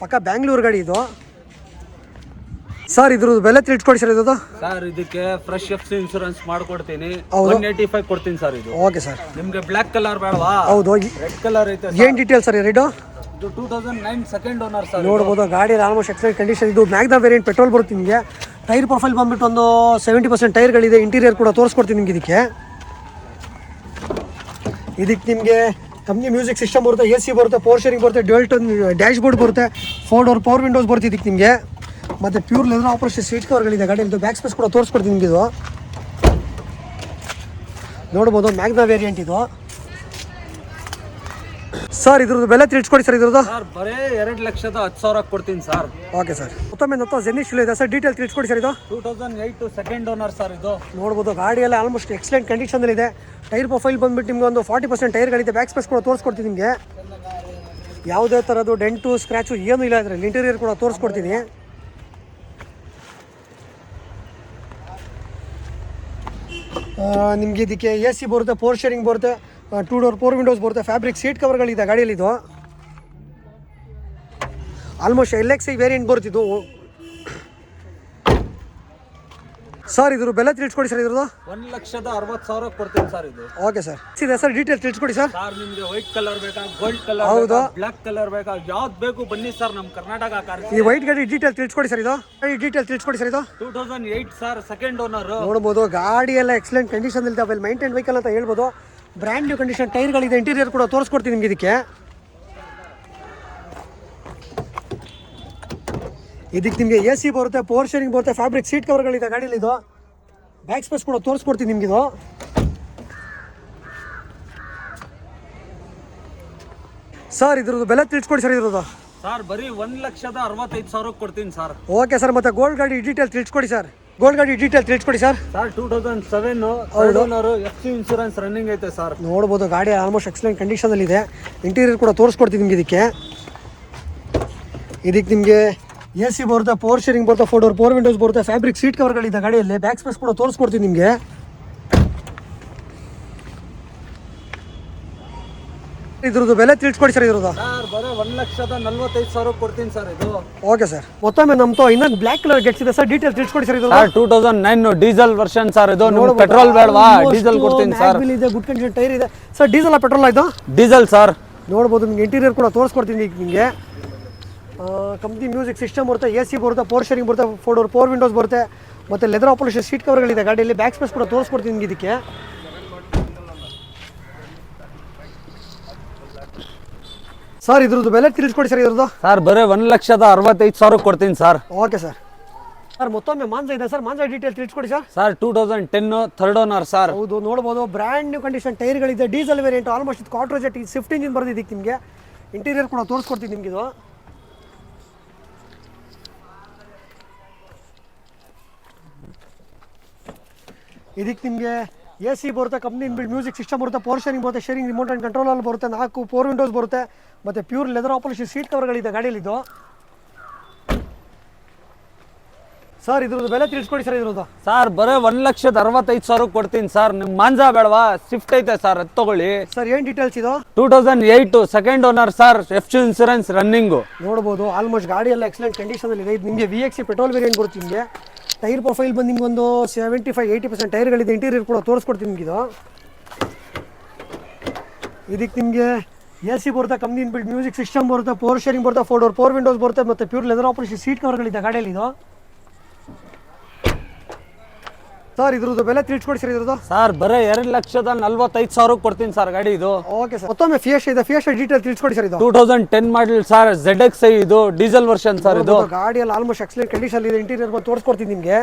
ಪಕ್ಕ ಬ್ಯಾಂಗ್ಳೂರು ಗಾಡಿ ಇದು. ಸರ್ ಇದ್ರದ್ದು ಬೆಲೆ ತಿಳಿಸ್ಕೊಡಿ ಸರ್. ಇದು ಸರ್ ಇದಕ್ಕೆ ಫ್ರೆಶ್ FC ಇನ್ಶೂರೆನ್ಸ್ ಮಾಡ್ಕೊಡ್ತೀನಿ. ಹೌದು. 185 ಕೊಡ್ತೀನಿ ಸರ್ ಇದು. Okay sir. ನಿಮ್ಗೆ ಬ್ಲ್ಯಾಕ್ ಕಲರ್ ಬೇಡವಾ? ಹೌದು. ರೆಡ್ ಕಲರ್ ಐತೆ. ಏನು ಡೀಟೇಲ್ ಸರ್ ರೇಟು? ಇದು 2009 ಸೆಕೆಂಡ್ ಓನರ್ ಸರ್. ನೋಡ್ಬೋದು ಗಾಡಿಯಲ್ಲಿ ಆಲ್ಮೋಸ್ಟ್ ಎಕ್ಸಲೆಂಟ್ ಕಂಡೀಷನ್. ಇದು ಮ್ಯಾಗ್ನಾ ವೇರಿಯಂಟ್ ಪೆಟ್ರೋಲ್ ಬರುತ್ತೆ ನಿಮಗೆ. ಟೈರ್ ಪ್ರೊಫೈಲ್ ಬಂದ್ಬಿಟ್ಟು ಒಂದು 70% ಟೈರ್ಗಳಿದೆ. ಇಂಟೀರಿಯರ್ ಕೂಡ ತೋರಿಸ್ಕೊಡ್ತೀನಿ ನಿಮ್ಗೆ. ಇದಕ್ಕೆ ನಿಮಗೆ ಕಂಪ್ನಿ ಮ್ಯೂಸಿಕ್ ಸಿಸ್ಟಮ್ ಬರುತ್ತೆ, ಎ ಸಿ ಬರುತ್ತೆ, ಪವರ್ ಶೇರಿಂಗ್ ಬರುತ್ತೆ, ಡ್ಯುಯಲ್ ಟೋನ್ ಡ್ಯಾಶ್ ಬೋರ್ಡ್ ಬರುತ್ತೆ, 4 ಪವರ್ ವಿಂಡೋಸ್ ಬರುತ್ತೆ ಇದಕ್ಕೆ ನಿಮಗೆ. ಮತ್ತು ಪ್ಯೂರ್ ಲೆದರ್ ಆಪರೇಷನ್ ಸೀಟ್ ಕವರ್ಗಳಿದೆ ಗಾಡಿಯಲ್ಲಿ. ಬ್ಯಾಕ್ ಸ್ಪೇಸ್ ಕೂಡ ತೋರಿಸ್ಕೊಡ್ತೀನಿ ನಿಮಗೆ. ಇದು ನೋಡ್ಬೋದು ಮ್ಯಾಗ್ನಾ ವೇರಿಯಂಟ್ ಇದು. ಸರ್ ಇದ್ರದ್ದು ಬೆಲೆ ತಿಳಿಸ್ಕೊಡಿ ಸರ್. ಇದ್ರದ್ದು ಸರ್ ಬರೇ 2,10,000 ಕೊಡ್ತೀನಿ ಸರ್. Okay sir. ಮತ್ತೊಮ್ಮೆ ನನ್ನ ಜೆನಿಶ್ ಇದೆ ಸರ್. ಡೀಟೇಲ್ ತಿಳಿಸ್ಕೊಡಿ ಸರ್. ಇದು 2008 ಸೆಕೆಂಡ್ ಓನರ್ ಸರ್. ಇದು ನೋಡ್ಬೋದು ಗಾಡಿಯಲ್ಲಿ ಆಲ್ಮೋಸ್ಟ್ ಎಕ್ಸಲೆಂಟ್ ಕಂಡೀಷನಲ್ಲಿ ಇದೆ. ಟೈರ್ ಪ್ರೊಫೈಲ್ ಬಂದ್ಬಿಟ್ಟು ನಿಮ್ಗೆ ಒಂದು 40% ಟೈರ್ಗಳಿದೆ. ಬ್ಯಾಕ್ ಸ್ಪೇಸ್ ಕೂಡ ತೋರಿಸ್ಕೊಡ್ತೀನಿ ನಿಮಗೆ. ಯಾವುದೇ ಥರದ್ದು ಡೆಂಟು ಸ್ಕ್ರ್ಯಾಚು ಏನೂ ಇಲ್ಲ ಇದರಲ್ಲಿ. ಇಂಟೀರಿಯರ್ ಕೂಡ ತೋರಿಸ್ಕೊಡ್ತೀನಿ. ನಿಮಗೆ ಇದಕ್ಕೆ ಎ ಸಿ ಬರುತ್ತೆ, ಪವರ್ ಶೇರಿಂಗ್ ಬರುತ್ತೆ, 2 ಪವರ್ ವಿಂಡೋಸ್ ಬರುತ್ತೆ, ಫ್ಯಾಬ್ರಿಕ್ ಸೀಟ್ ಕವರ್ಗಳಿದೆ ಗಾಡಿಯಲ್ಲಿ. ಇದು ಆಲ್ಮೋಸ್ಟ್ LXi ವೇರಿಯಂಟ್ ಬರ್ತಿದ್ದು ಸರ್. ಇದ್ರ ಬೆಲೆ ತಿಳಿಸ್ಕೊಡಿ ಸರ್. ಇದ್ರದ್ದು 1,60,000 ಕೊಡ್ತೀನಿ ಸರ್ ಇದು. Okay sir. ಇದೆ ಸರ್. ಡೀಟೇಲ್ ತಿಳಿಸ್ಕೊಡಿ ಸರ್. ಸರ್ ನಿಮ್ಗೆ ವೈಟ್ ಕಲರ್ ಬೇಕಾ, ಗೋಲ್ಡ್ ಕಲರ್ ಹೌದು, ಬ್ಲಾಕ್ ಕಲರ್ ಬೇಕಾ, ಯಾವ್ದು ಬೇಕು ಬನ್ನಿ ಸರ್. ನಮ್ಮ ಕರ್ನಾಟಕ ಕಾರ್. ಈ ವೈಟ್ ಗಾಡಿ ಡೀಟೇಲ್ ತಿಳಿಸ್ಕೊಡಿ ಸರ್. ಇದು ಡೀಟೇಲ್ ತಿಳಿಸ್ಕೊಡಿ ಸರ್. ಇದು 2008 ಸರ್ ಸೆಕೆಂಡ್ ಓನರ್. ನೋಡ್ಬೋದು ಗಾಡಿ ಎಲ್ಲ ಎಕ್ಸಲೆಂಟ್ ಕಂಡೀಷನ್ ಇರುತ್ತೆ. ವೆಲ್ ಮೈಂಟೈನ್ ವೆಹಿಕಲ್ ಅಂತ ಹೇಳ್ಬೋದು. ಬ್ರ್ಯಾಂಡ್ ನ್ಯೂ ಕಂಡೀಷನ್ ಟೈರ್ಗಳಿದೆ. ಇಂಟೀರಿಯರ್ ಕೂಡ ತೋರಿಸ್ಕೊಡ್ತೀನಿ ನಿಮ್ಗೆ. ಇದಕ್ಕೆ ನಿಮಗೆ ಎ ಸಿ ಬರುತ್ತೆ, ಪವರ್ ಶೇರಿಂಗ್ ಬರುತ್ತೆ, ಫ್ಯಾಬ್ರಿಕ್ ಸೀಟ್ ಕವರ್ಗಳಿದೆ ಗಾಡಿಯಲ್ಲಿ. ಇದು ಬ್ಯಾಕ್ ಸ್ಪೇಸ್ ಕೂಡ ತೋರಿಸ್ಕೊಡ್ತೀನಿ ನಿಮ್ಗೆ. ಇದು ಸರ್ ಇದ್ರದ್ದು ಬೆಲೆ ತಿಳಿಸ್ಕೊಡಿ ಸರ್. ಇದ್ರದ್ದು ಸರ್ ಬರೀ 1,65,000 ಕೊಡ್ತೀನಿ ಸರ್. Okay sir. ಮತ್ತೆ ಗೋಲ್ಡ್ ಗಾಡಿ ಡೀಟೇಲ್ ತಿಳಿಸ್ಕೊಡಿ ಸರ್. ಗೋಲ್ಡ್ ಗಾಡಿ ಡೀಟೇಲ್ ತಿಳಿಸ್ಕೊಡಿ sir. Sir 2007 third owner, FC insurance running ಐತೆ ಸರ್. ನೋಡ್ಬೋದು ಗಾಡಿ ಆಲ್ಮೋಸ್ಟ್ ಎಕ್ಸಲೆಂಟ್ ಕಂಡೀಷನಲ್ಲಿ ಇದೆ. ಇಂಟೀರಿಯರ್ ಕೂಡ ತೋರಿಸ್ಕೊಡ್ತೀನಿ ನಿಮ್ಗೆ. ಇದಕ್ಕೆ ನಿಮಗೆ ಎ ಸಿ ಬರುತ್ತೆ, ಪವರ್ ಶೇರಿಂಗ್ ಬರುತ್ತೆ, 4 ಪವರ್ ವಿಂಡೋಸ್ ಬರುತ್ತೆ, ಫ್ಯಾಬ್ರಿಕ್ ಸೀಟ್ ಕವರ್ಗಳಿದೆ ಗಾಡಿಯಲ್ಲಿ. ಬ್ಯಾಕ್ ಸ್ಪೇಸ್ ಕೂಡ ತೋರಿಸ್ಕೊಡ್ತೀನಿ ನಿಮಗೆ. ಇದ್ರದ್ದು ಬೆಲೆ ತಿಳಿಸ್ಕೊಡಿ ಸರ್. ಇದ್ರದ್ದು ಸರ್ ಬರೀ 1,45,000 ಕೊಡ್ತೀನಿ ಸರ್ ಇದು. Okay sir. ಮತ್ತೊಮ್ಮೆ ನಮ್ದು ಇನ್ನೊಂದು ಬ್ಲ್ಯಾಕ್ ಕಲರ್ ಗೆಟ್ಸ್ ಇದೆ ಸರ್. ಡೀಟೇಲ್ ತಿಳಿಸ್ಕೊಡಿ ಸರ್. ಇದು 2009 ಡೀಸೆಲ್ ವರ್ಷನ್ ಸರ್. ಇದು ಪೆಟ್ರೋಲ್ ಬೇಡವಾ, ಡೀಸೆಲ್ ಕೊಡ್ತೀನಿ ಸರ್. ಇದೆ, ಗುಡ್ ಕಂಡೀಷನ್ ಟೈರ್ ಇದೆ ಸರ್. ಡೀಸೆಲ್ ಪೆಟ್ರೋಲ್ ಇದು ಡೀಸೆಲ್ ಸರ್. ನೋಡ್ಬೋದು ನಿಮ್ಗೆ. ಇಂಟೀರಿಯರ್ ಕೂಡ ತೋರಿಸ್ಕೊಡ್ತೀನಿ ನಿಮಗೆ. ಕಂಪ್ನಿ ಮ್ಯೂಸಿಕ್ ಸಿಸ್ಟಮ್ ಬರುತ್ತೆ, ಎ ಸಿ ಬರುತ್ತೆ, ಪವರ್ ಶೇರಿಂಗ್ ಬರುತ್ತೆ, 4 ಪವರ್ ವಿಂಡೋಸ್ ಬರುತ್ತೆ, ಮತ್ತು ಲೆದರ್ ಆಪರೇಷನ್ ಸೀಟ್ ಕವರ್ಗಳಿದೆ ಗಾಡಿಯಲ್ಲಿ. ಬ್ಯಾಕ್ ಸ್ಪೇಸ್ ಕೂಡ ತೋರಿಸ್ಕೊಡ್ತೀನಿ ನಿಮಗೆ. ಇದಕ್ಕೆ ಸರ್ ಇದ್ರದ್ದು ಬೆಲೆ ತಿಳಿಸ್ಕೊಡಿ ಸರ್. ಇದ್ರದ್ದು ಸರ್ ಬರೀ 1,65,000 ಕೊಡ್ತೀನಿ ಸರ್. Okay sir. ಸರ್ ಮತ್ತೊಮ್ಮೆ ಮಾಂಜಾ ಇದೆ ಸರ್. ಮಾಂಜಾ ಡೀಟೇಲ್ ತಿಳಿಸ್ಕೊಡಿ sir. Sir 2010 third owner sir. ಹೌದು, ನೋಡ್ಬೋದು ಬ್ರ್ಯಾಂಡ್ ನ್ಯೂ ಕಂಡೀಷನ್ ಟೈರ್ಗಳಿದೆ. Diesel variant. ಆಲ್ಮೋಸ್ಟ್ ಇದು ಕ್ವಾಟ್ರೋಜೆಟ್ ಸ್ವಿಫ್ಟ್ ಇಂಜಿನ್ ಬರ್ದಿದ್ದಕ್ಕೆ ನಿಮಗೆ. ಇಂಟೀರಿಯರ್ ಕೂಡ ತೋರಿಸ್ಕೊಡ್ತೀನಿ ನಿಮಗೆ. ಇದು ಇದಕ್ಕೆ ನಿಮಗೆ ಎ ಸಿ ಬರುತ್ತೆ, ಕಂಪ್ನಿ ಇನ್ಬಿಲ್ಟ್ ಮ್ಯೂಸಿಕ್ ಸಿಸ್ಟಮ್ ಬರುತ್ತೆ, ಪವರ್ ಶೇರಿಂಗ್ ಬರುತ್ತೆ, ಶೇರಿಂಗ್ ರಿಮೋಟ್ ಆ್ಯಂಡ್ ಕಂಟ್ರೋಲಲ್ಲಿ ಬರುತ್ತೆ, 4 ಪವರ್ ವಿಂಡೋಸ್ ಬರುತ್ತೆ, ಮತ್ತು ಪ್ಯೂರ್ ಲೆದರ್ ಆಪರೇಷನ್ ಸೀಟ್ ಕವರ್ಗಳಿದೆ ಗಾಡಿಯಲ್ಲಿ. ಇದು ಸರ್ ಇದ್ರದ್ದು ಬೆಲೆ ತಿಳಿಸ್ಕೊಡಿ ಸರ್. ಇದ್ರದ್ದು ಸರ್ ಬರೀ 1,65,000 ಕೊಡ್ತೀನಿ ಸರ್. ನಿಮ್ ಮಾಂಜಾ ಬೇಡವಾ, ಸ್ವಿಫ್ಟ್ ಐತೆ ಸರ್, ಅದು ತಗೊಳ್ಳಿ ಸರ್. ಏನು ಡೀಟೇಲ್ಸ್ ಇದು? 2008 second owner sir. FC insurance running. ನೋಡ್ಬೋದು ಆಲ್ಮೋಸ್ಟ್ ಗಾಡಿ ಎಲ್ಲ ಎಕ್ಸಲೆಂಟ್ ಕಂಡೀಷನಲ್ಲಿ ಇದೆ. ಇದು ನಿಮಗೆ VXi ಪೆಟ್ರೋಲ್ ವೇರಿಯಂಟ್ ಬರುತ್ತೆ ನಿಮಗೆ. ಟೈರ್ ಪ್ರೊಫೈಲ್ ಬಂದು ನಿಮ್ಗೆ ಒಂದು 75-80% ಟೈರ್ಗಳಿದೆ. ಇಂಟೀರಿಯರ್ ಕೂಡ ತೋರಿಸ್ಕೊಡ್ತೀನಿ ನಿಮಗೆ. ಇದಕ್ಕೆ ನಿಮಗೆ ಎ ಸಿ ಬರುತ್ತೆ, ಕಂಪ್ನಿ ಇನ್ಬಿಲ್ಟ್ ಮ್ಯೂಸಿಕ್ ಸಿಸ್ಟಮ್ ಬರುತ್ತೆ, ಪವರ್ ಶೇರಿಂಗ್ ಬರುತ್ತೆ, 4 ಪವರ್ ವಿಂಡೋಸ್ ಬರುತ್ತೆ, ಮತ್ತು ಪ್ಯೂರ್ ಲೆದರ್ ಆಪರೇಷನ್ ಸೀಟ್ ಕವರ್ಗಳಿದೆ ಗಾಡಿಯಲ್ಲಿ. ಇದು ಸರ್ ಇದ್ರದ್ದು ಬೆಲೆ ತಿಳಿಸ್ಕೊಡಿ ಸರ್. ಇದ್ರದ್ದು ಸರ್ ಬರೀ 2,45,000 ಕೊಡ್ತೀನಿ ಸರ್ ಗಾಡಿ ಇದು. Okay sir. ಮತ್ತೊಮ್ಮೆ ಫಿಯೆಸ್ಟಾ ಇದೆ. ಫಿಯೆಸ್ಟಾ ಡೀಟೇಲ್ ತಿಳಿಸ್ಕೊಡಿ ಸರ್. ಇದು 2010 ಮಾಡಲ್ ಸರ್. ZXi ಇದು ಡೀಸೆಲ್ ವರ್ಷನ್ ಸರ್. ಇದು ಗಾಡಿಯಲ್ಲಿ ಆಲ್ಮೋಸ್ಟ್ ಎಕ್ಸಲೆಂಟ್ ಕಂಡೀಷನ್ ಇದೆ. ಇಂಟೀರಿಯರ್ ಬಂದು ತೋರಿಸ್ಕೊಡ್ತೀನಿ ನಿಮಗೆ.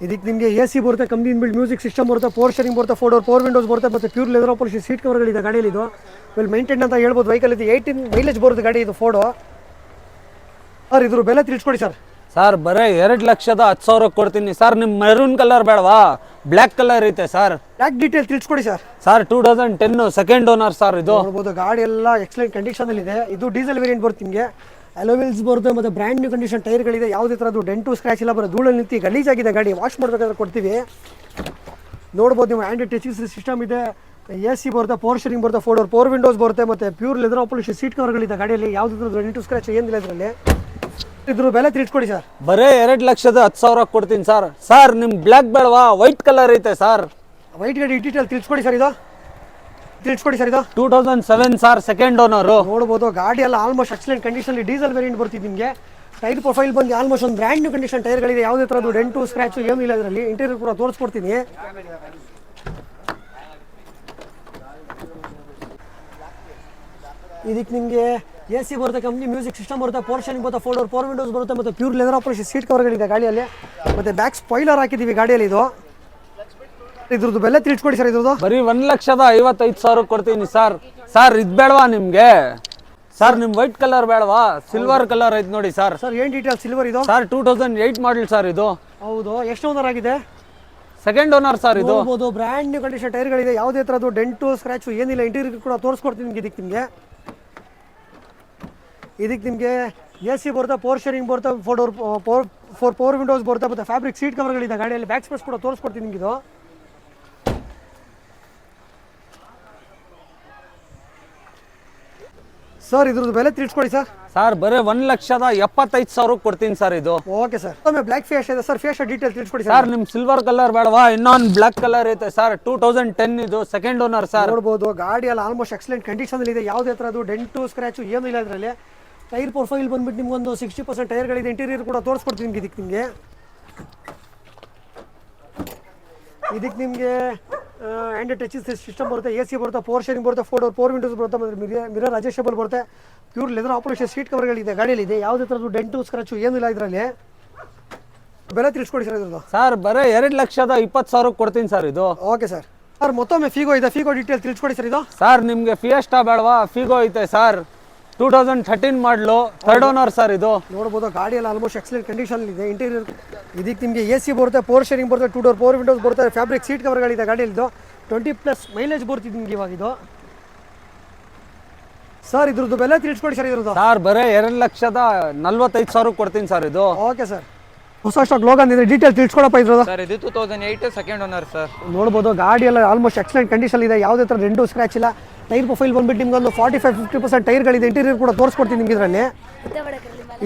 ಇದಕ್ಕೆ ನಿಮಗೆ ಎ ಸಿ ಬರುತ್ತೆ, ಕಂಪ್ನಿ ಇನ್ಬಿಲ್ಟ್ ಮ್ಯೂಸಿಕ್ ಸಿಸ್ಟಮ್ ಬರುತ್ತೆ, ಪವರ್ ಶೇರಿಂಗ್ ಬರುತ್ತೆ, 4 ಪವರ್ ವಿಂಡೋಸ್ ಬರುತ್ತೆ, ಮತ್ತು ಪ್ಯೂರ್ ಲೆದರ್ ಆಪರೇಷನ್ ಸೀಟ್ ಕವರ್ಗಳಿದೆ ಗಾಡಿಯಲ್ಲಿ. ಇದು ವೆಲ್ ಮೈಂಟೈನ್ ಅಂತ ಹೇಳ್ಬೋದು. ವೆಹಿಕಲ್ ಇದು 18 ಮೈಲೇಜ್ ಬರುತ್ತೆ ಗಾಡಿ ಇದು. ಫೋರ್ಡು ಸರ್ ಇದ್ರ ಬೆಲೆ ತಿಳಿಸ್ಕೊಡಿ ಸರ್. ಸರ್ ಬರೇ 2,10,000 ಕೊಡ್ತೀನಿ ಸರ್. ನಿಮ್ ಮೆರೂನ್ ಕಲರ್ ಬೇಡವಾ? ಬ್ಲ್ಯಾಕ್ ಕಲರ್ ಐತೆ ಸರ್. ಬ್ಲ್ಯಾಕ್ ಡೀಟೇಲ್ ತಿಳಿಸ್ಕೊಡಿ sir. Sir 2010 second owner sir ಇದು. ನೋಡ್ಬೋದು ಗಾಡಿ ಎಲ್ಲ ಎಕ್ಸಲೆಂಟ್ ಕಂಡೀಷನ್ ಅಲ್ಲಿ ಇದೆ. ಇದು ಡೀಸೆಲ್ ವೇರಿಯಂಟ್ ಬರುತ್ತೆ ನಿಮಗೆ. ಅಲೋವಿಲ್ಸ್ ಬರುತ್ತೆ ಮತ್ತು ಬ್ರ್ಯಾಂಡ್ ನ್ಯೂ ಕಂಡೀಷನ್ ಟೈರ್ಗಳಿದೆ. ಯಾವುದೇ ಥರದ್ದು ಡೆಂಟು ಸ್ಕ್ರಾಚ್ ಇಲ್ಲ, ಬರೋ ಧೂಳಲ್ಲಿ ನಿಂತು ಗಲೀಜಾಗಿದೆ ಗಾಡಿ. ವಾಶ್ ಮಾಡಬೇಕಾದ್ರೆ ಕೊಡ್ತೀವಿ. ನೋಡ್ಬೋದು ನೀವು ಆ್ಯಂಡ್ರಾಯ್ಡ್ ಟಚ್ ಸಿಸ್ಟಮ್ ಇದೆ. AC ಬರುತ್ತೆ, ಪವರ್ ಸ್ಟೀರಿಂಗ್ ಬರುತ್ತೆ, 4 ವಿಂಡೋಸ್ ಬರುತ್ತೆ ಮತ್ತು ಪ್ಯೂರ್ ಲೆದರ್ ಪಾಲಿಶ್ ಸೀಟ್ ಕವರ್ಗಳಿದೆ ಗಾಡಿಯಲ್ಲಿ. ಯಾವುದೇ ಥರದ್ದು ಡೆಂಟು ಸ್ಕ್ರಾಚ್ ಏನಿಲ್ಲ ಇದರಲ್ಲಿ. ಇದ್ರ ಬೆಲೆ ತಿಳಿಸ್ಕೊಡಿ ಸರ್. ಬರೇ 2,10,000 ಕೊಡ್ತೀನಿ ಸರ್. ಸರ್ ನಿಮ್ ಬ್ಲ್ಯಾಕ್ ಬೇಡವಾ? ವೈಟ್ ಕಲರ್ ಐತೆ ಸರ್. ವೈಟ್ ಗಾಡಿ ಡೀಟೇಲ್ ತಿಳಿಸ್ಕೊಡಿ ಸರ್. ಇದು ತಿಳಿಸ್ಕೊಡಿ ಸರ್. ಇದು 2007 ಸರ್, ಸೆಕೆಂಡ್ ಓನರು. ನೋಡ್ಬೋದು ಗಾಡಿ ಎಲ್ಲ almost excellent condition diesel variant ಬರ್ತಿದ್ದು ನಿಮಗೆ. ಟೈರ್ ಪ್ರೊಫೈಲ್ ಬಂದು ಆಲ್ಮೋಸ್ಟ್ ಒಂದು ಬ್ರ್ಯಾಂಡ್ ನ್ಯೂ ಕಂಡೀಷನ್ ಟೈರ್ಗಳಿದೆ. ಯಾವುದೇ ಥರದ್ದು ಡೆಂಟು ಸ್ಕ್ರಾಚು ಏನಿಲ್ಲ ಇದರಲ್ಲಿ. ಇಂಟೀರಿಯರ್ ಕೂಡ ತೋರಿಸ್ಕೊಡ್ತೀನಿ. ಇದಕ್ಕೆ ನಿಮಗೆ AC ಬರುತ್ತೆ, ಕಂಪ್ನಿ ಮ್ಯೂಸಿಕ್ ಸಿಸ್ಟಮ್ ಬರುತ್ತೆ, ಪವರ್ ಸ್ಟೀರಿಂಗ್ ಬರುತ್ತೆ, 4 ವಿಂಡೋಸ್ ಬರುತ್ತೆ ಮತ್ತು ಪ್ಯೂರ್ ಲೆದರ್ ಪಾಲಿಶ್ ಸೀಟ್ ಕವರ್ಗಳಿದೆ ಗಾಡಿಯಲ್ಲಿ. ಮತ್ತು ಬ್ಯಾಕ್ ಸ್ಪಾಯ್ಲರ್ ಹಾಕಿದ್ದೀವಿ ಗಾಡಿಯಲ್ಲಿ. ಇದ್ರದ್ದು ಬೆಲೆ ತಿಳಿಸ್ಕೊಡಿ ಸರ್. ಇದ್ರದ್ದು ಬರೀ 1,55,000 ಕೊಡ್ತೀನಿ ಸರ್. ಸರ್ ಇದು ಬೇಡವಾ ನಿಮ್ಗೆ? ಸರ್ ನಿಮ್ ವೈಟ್ ಕಲರ್ ಬೇಡವಾ? ಸಿಲ್ವರ್ ಕಲರ್ ಐತೆ ನೋಡಿ ಸರ್. ಸರ್ ಏನು ಡೀಟೇಲ್ ಸಿಲ್ವರ್ ಇದು? ಸರ್ 2008 ಮಾಡಲ್ ಸರ್ ಇದು. ಹೌದು. ಎಷ್ಟು ಓನರ್ ಆಗಿದೆ? ಸೆಕೆಂಡ್ ಓನರ್ ಸರ್ ಇದು. ನೋಡ್ಬೋದು ಬ್ರ್ಯಾಂಡ್ ನ್ಯೂ ಕಂಡೀಷನ್ ಟೈರ್ಗಳಿದೆ. ಯಾವುದೇ ಥರದ್ದು ಡೆಂಟು ಸ್ಕ್ರಾಚು ಏನಿಲ್ಲ. ಇಂಟೀರಿಯರ್ ಕೂಡ ತೋರಿಸ್ಕೊಡ್ತೀನಿ ನಿಮಗೆ. ಇದಕ್ಕೆ ನಿಮಗೆ AC ಬರುತ್ತೆ, ಪವರ್ ಸ್ಟೀರಿಂಗ್ ಬರುತ್ತೆ, 4 ವಿಂಡೋಸ್ ಬರುತ್ತೆ ಮತ್ತು ಫ್ಯಾಬ್ರಿಕ್ ಸೀಟ್ ಕವರ್ಗಳಿದೆ ಗಾಡಿಯಲ್ಲಿ. ಬ್ಯಾಕ್ ಸ್ಪೇಸ್ ಕೂಡ ತೋರಿಸ್ಕೊಡ್ತೀನಿ ನಿಮಗೆ. ಇದು ಸರ್ ಇದ್ರದ್ದು ಬೆಲೆ ತಿಳಿಸ್ಕೊಡಿ ಸರ್. ಸರ್ ಬರೀ 1,75,000 ಕೊಡ್ತೀನಿ ಸರ್ ಇದು. Okay sir. ಬ್ಲ್ಯಾಕ್ ಫೇಸ್ ಇದೆ ಸರ್. ಫೇಸ್ ಡೀಟೇಲ್ ತಿಳಿಸ್ಕೊಡಿ ಸರ್ ನಿಮ್ ಸಿಲ್ವರ್ ಕಲರ್ ಬೇಡವಾ? ಇನ್ನೊಂದು ಬ್ಲ್ಯಾಕ್ ಕಲರ್ ಐತೆ ಸರ್. 2010 ಇದು, ಸೆಕೆಂಡ್ ಓನರ್ ಸರ್. ನೋಡ್ಬೋದು ಗಾಡಿ ಎಲ್ಲ ಆಲ್ಮೋಸ್ಟ್ ಎಕ್ಸಲೆಂಟ್ ಕಂಡೀಷನ್ ಇದೆ. ಯಾವುದೇ ಥರದ್ದು ಡೆಂಟು ಸ್ಕ್ರಾಚು ಏನೂ ಇಲ್ಲ ಇದರಲ್ಲಿ. ಟೈರ್ ಪ್ರೊಫೈಲ್ ಬಂದ್ಬಿಟ್ಟು ನಿಮ್ಗೊಂದು 60% ಟೈರ್ಗಳಿದೆ. ಇಂಟೀರಿಯರ್ ಕೂಡ ತೋರಿಸ್ಕೊಡ್ತೀನಿ ನಿಮಗೆ. ಇದಕ್ಕೆ ನಿಮಗೆ ಆ್ಯಂಡ್ರಾಯ್ಡ್ ಟಚ್ ಸಿಸ್ಟಮ್ ಬರುತ್ತೆ, AC ಬರುತ್ತೆ, ಪವರ್ ಸ್ಟೀರಿಂಗ್ ಬರುತ್ತೆ, 4 ವಿಂಡೋಸ್ ಬರುತ್ತೆ ಮತ್ತು ಮಿರರ್ ಅಡ್ಜಸ್ಟಬಲ್ ಬರುತ್ತೆ. ಪ್ಯೂರ್ ಲೆದರ್ ಪಾಲಿಶ್ ಸೀಟ್ ಕವರ್ಗಳಿದೆ ಗಾಡಿಯಲ್ಲಿದೆ. ಯಾವುದೇ ಥರದ್ದು ಡೆಂಟು ಸ್ಕ್ರಾಚು ಏನಿಲ್ಲ ಇದರಲ್ಲಿ. ಬೆಲೆ ತಿಳಿಸ್ಕೊಡಿ ಸರ್. ಇದ್ರದ್ದು ಸರ್ ಬರೀ 2,20,000 ಕೊಡ್ತೀನಿ ಸರ್ ಇದು. Okay sir. ಸರ್ ಮತ್ತೊಮ್ಮೆ ಫಿಗೋ ಇದೆ. ಫಿಗೋ ಡೀಟೇಲ್ ತಿಳಿಸ್ಕೊಡಿ ಸರ್. ಇದು ಸರ್ ನಿಮ್ಗೆ ಫಿಯೆಸ್ಟಾ ಬೇಡವಾ? ಫಿಗೋ ಐತೆ sir. 2013 model, third owner sir ಇದು. ನೋಡ್ಬೋದು ಗಾಡಿ ಎಲ್ಲ ಆಲ್ಮೋಸ್ಟ್ ಎಕ್ಸಲೆಂಟ್ ಕಂಡೀಷನ್ ಇದೆ. ಇಂಟೀರಿಯರ್ ಇದಕ್ಕೆ ನಿಮಗೆ AC ಬರುತ್ತೆ, ಪವರ್ ಸ್ಟೀರಿಂಗ್ ಬರುತ್ತೆ, 2 ಡೋರ್ 4 ವಿಂಡೋಸ್ ಬರುತ್ತೆ, ಫ್ಯಾಬ್ರಿಕ್ ಸೀಟ್ ಕವರ್ಗಳಿದೆ ಗಾಡಿಯಲ್ಲಿದ್ದು. 20+ ಮೈಲೇಜ್ ಬರ್ತಿದ್ದು ನಿಮಗೆ ಇವಾಗ ಇದು. ಸರ್ ಇದ್ರದ್ದು ಬೆಲೆ ತಿಳಿಸ್ಕೊಡಿ ಸರ್. ಇದ್ರದ್ದು ಸರ್ ಬರೀ 2,45,000 ಕೊಡ್ತೀನಿ ಸರ್ ಇದು. Okay sir. ಹೊಸ ಸ್ಟಾಕ್ ಲೋಗನ್ ಇದೆ. ಡೀಟೇಲ್ ತಿಳಿಸ್ಕೊಡಪ್ಪ ಇದ್ರದ್ದು. ಸರ್ ಇದು 2008 ಸೆಕೆಂಡ್ ಓನರ್ ಸರ್. ನೋಡ್ಬೋದು ಗಾಡಿ ಎಲ್ಲ ಆಲ್ಮೋಸ್ಟ್ ಎಕ್ಸಲೆಂಟ್ ಕಂಡೀಷನ್ ಇದೆ. ಯಾವುದೇ ಥರ ಡೆಂಟು ಸ್ಕ್ರಾಚ್ ಇಲ್ಲ. ಟೈರ್ ಪ್ರೊಫೈಲ್ ಬಂದ್ಬಿಟ್ಟು ನಿಮ್ಗೆ ಒಂದು 45-50% ಟೈರ್ಗಳಿದೆ. ಇಂಟೀರಿಯರ್ ಕೂಡ ತೋರಿಸ್ಕೊಡ್ತೀನಿ ನಿಮಗೆ ಇದರಲ್ಲಿ.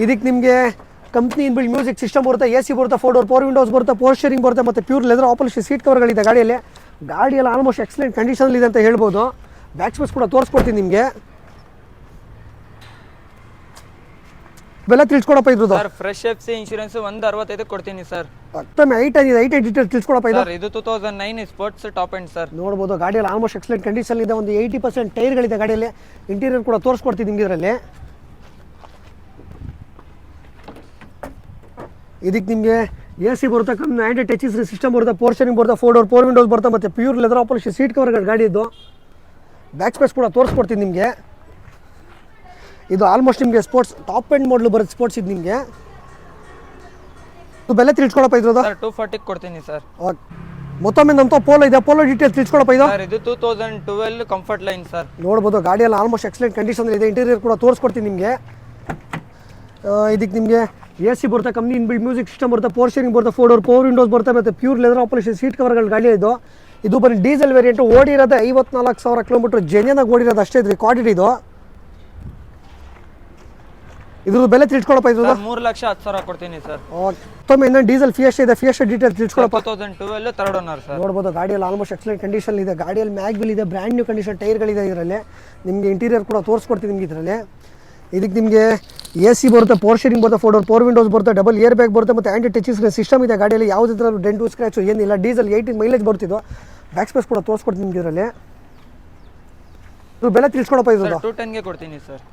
ಇದಕ್ಕೆ ನಿಮಗೆ ಕಂಪ್ನಿ ಇನ್ಬಿಲ್ಟ್ ಮ್ಯೂಸಿಕ್ ಸಿಸ್ಟಮ್ ಬರುತ್ತೆ, AC ಬರುತ್ತೆ, 4 ವಿಂಡೋಸ್ ಬರುತ್ತೆ, ಪವರ್ ಸ್ಟೀರಿಂಗ್ ಬರುತ್ತೆ ಮತ್ತು ಪ್ಯೂರ್ ಲೆದರ್ ಪಾಲಿಶ್ ಸೀಟ್ ಕವರ್ಗಳಿದೆ ಗಾಡಿಯಲ್ಲಿ. ಗಾಡಿ ಎಲ್ಲ ಆಲ್ಮೋಸ್ಟ್ ಎಕ್ಸಲೆಂಟ್ ಕಂಡೀಷನ್ ಇದೆ ಅಂತ ಹೇಳ್ಬೋದು. ಬ್ಯಾಕ್ ಸ್ಪೇಸ್ ಕೂಡ ತೋರಿಸ್ಕೊಡ್ತೀನಿ ನಿಮಗೆ. ಬೆಲೆ ತಿಳಿಸ್ಕೊಡಪ್ಪ ಇದ್ರದ್ದು. ಸರ್ ಫ್ರೆಶ್ FC ಇನ್ಶೂರೆನ್ಸ್ 165 ಕೊಡ್ತೀನಿ ಸರ್. ಮತ್ತೊಮ್ಮೆ 8 ಇದೆ. 8 ಡೀಟೇಲ್ ತಿಳಿಸ್ಕೊಡಪ್ಪ ಇದು. ಸರ್ ಇದು 2009 ಸ್ಪೋರ್ಟ್ಸ್ ಟಾಪ್ ಎಂಡ್ ಸರ್. ನೋಡ್ಬೋದು ಗಾಡಿಯಲ್ಲಿ ಆಲ್ಮೋಸ್ಟ್ ಎಕ್ಸಲೆಂಟ್ ಕಂಡೀಷನ್ ಇದೆ. ಒಂದು 80% ಟೈರ್ಗಳಿದೆ ಗಾಡಿಯಲ್ಲಿ. ಇಂಟೀರಿಯರ್ ಕೂಡ ತೋರಿಸ್ಕೊಡ್ತೀನಿ ನಿಮಗೆ ಇದರಲ್ಲಿ. ಇದಕ್ಕೆ ನಿಮಗೆ AC ಬರುತ್ತೆ, ಆ್ಯಂಡ್ರಾಯ್ಡ್ ಟಚ್ ಸಿಸ್ಟಮ್ ಬರುತ್ತೆ, ಪವರ್ ಸ್ಟೀರಿಂಗ್ ಬರುತ್ತೆ, 4 ವಿಂಡೋಸ್ ಬರುತ್ತೆ ಮತ್ತು ಪ್ಯೂರ್ ಲೆದರ್ ಪಾಲಿಶ್ ಸೀಟ್ ಕವರ್ಗಳು ಗಾಡಿದ್ದು. ಬ್ಯಾಕ್ ಸ್ಪೇಸ್ ಕೂಡ ತೋರಿಸ್ಕೊಡ್ತೀನಿ ನಿಮಗೆ. ಇದು ಆಲ್ಮೋಸ್ಟ್ ನಿಮಗೆ ಸ್ಪೋರ್ಟ್ಸ್ ಟಾಪ್ ಎಂಡ್ ಮಾಡಲು ಬರುತ್ತೆ. ಸ್ಪೋರ್ಟ್ಸ್ ಇದು ನಿಮಗೆ. ಇದು ಬೆಲೆ ತಿಳಿಸ್ಕೊಡಪ್ಪ ಇದ್ರದ್ದು. ಸರ್ 240 ಕೊಡ್ತೀನಿ ಸರ್. ಓಕೆ. ಮತ್ತೊಮ್ಮೆ ನಮ್ಮ ಪೋಲೋ ಇದೆ. ಪೋಲೋ ಡೀಟೇಲ್ ತಿಳಿಸ್ಕೊಡಪ್ಪ ಇದು. ಸರ್ ಇದು 2012 ಕಂಫರ್ಟ್ ಲೈನ್ ಸರ್. ನೋಡ್ಬೋದು ಗಾಡಿಯಲ್ಲಿ ಆಲ್ಮೋಸ್ಟ್ ಎಕ್ಸಲೆಂಟ್ ಕಂಡೀಷನ್ ಇದೆ. ಇಂಟೀರಿಯರ್ ಕೂಡ ತೋರಿಸ್ಕೊಡ್ತೀನಿ ನಿಮಗೆ. ಇದಕ್ಕೆ ನಿಮಗೆ AC ಬರುತ್ತೆ, ಕಂಪ್ನಿ ಇನ್ಬಿಲ್ಟ್ ಮ್ಯೂಸಿಕ್ ಸಿಸ್ಟಮ್ ಬರುತ್ತೆ, ಪವರ್ ಸ್ಟೀರಿಂಗ್ ಬರುತ್ತೆ, 4 ವಿಂಡೋಸ್ ಬರುತ್ತೆ ಮತ್ತು ಪ್ಯೂರ್ ಲೆದರ್ ಪಾಲಿಶ್ ಸೀಟ್ ಕವರ್ಗಳು ಗಾಡಿ ಇದು. ಇದು ಬರೀ ಡೀಸೆಲ್ ವೇರಿಯಂಟು. ಓಡಿರೋದು 54,000 ಕಿಲೋಮೀಟರ್ ಜೆನ್ಯನಾಗಿ ಓಡಿರೋದು ಅಷ್ಟೇ. ಇದು ರೆಕಾರ್ಡೆಡ್ ಇದು. ಇದ್ರದ್ದು ಬೆಲೆ ತಿಳಿಸ್ಕೊಡಪ್ಪ ಇದ್ರದ್ದು. 3,10,000 ಕೊಡ್ತೀನಿ ಸರ್. ಓಕೆ. ಮತ್ತೊಮ್ಮೆ ಇನ್ನೊಂದು ಡೀಸೆಲ್ ಫಿಯೆಸ್ಟಾ ಇದೆ. ಫಿಯೆಸ್ಟಾ ಡೀಟೇಲ್ ತಿಳಿಸ್ಕೊಡಪ್ಪ. 2012 ಥರ್ಡ್ ಓನರ್ ಸರ್. ನೋಡ್ಬೋದು ಗಾಡಿಯಲ್ಲಿ ಆಲ್ಮೋಸ್ಟ್ ಎಕ್ಸಲೆಂಟ್ ಕಂಡೀಷನ್ ಇದೆ. ಗಾಡಿಯಲ್ಲಿ ಮ್ಯಾಗ್ವಿಲ್ ಇದೆ, ಬ್ರ್ಯಾಂಡ್ ನ್ಯೂ ಕಂಡೀಷನ್ ಟೈರ್ಗಳಿದೆ ಇದರಲ್ಲಿ. ನಿಮಗೆ ಇಂಟೀರಿಯರ್ ಕೂಡ ತೋರಿಸ್ಕೊಡ್ತೀನಿ ನಿಮಗೆ ಇದರಲ್ಲಿ. ಇದಕ್ಕೆ ನಿಮಗೆ AC ಬರುತ್ತೆ, ಪವರ್ ಸ್ಟೀರಿಂಗ್ ಬರುತ್ತೆ, 4 ವಿಂಡೋಸ್ ಬರುತ್ತೆ, ಡಬಲ್ ಏರ್ ಬ್ಯಾಗ್ ಬರುತ್ತೆ ಮತ್ತು ಆ್ಯಂಡ್ರಾಯ್ಡ್ ಟಚ್ ಸಿಸ್ಟಮ್ ಇದೆ ಗಾಡಿಯಲ್ಲಿ. ಯಾವುದೇ ಥರ ಡೆಂಟು ಸ್ಕ್ರಾಚು ಏನಿಲ್ಲ. ಡೀಸೆಲ್ 18 ಮೈಲೇಜ್ ಬರ್ತಿದ್ದು. ಬ್ಯಾಕ್ ಸ್ಪೇಸ್ ಕೂಡ ತೋರಿಸ್ಕೊಡ್ತೀನಿ ನಿಮಗೆ ಇದರಲ್ಲಿ. ಇದು ಬೆಲೆ ತಿಳಿಸ್ಕೊಡಪ್ಪ ಇದ್ರದ್ದು. 210 ಕೊಡ್ತೀನಿ ಸರ್.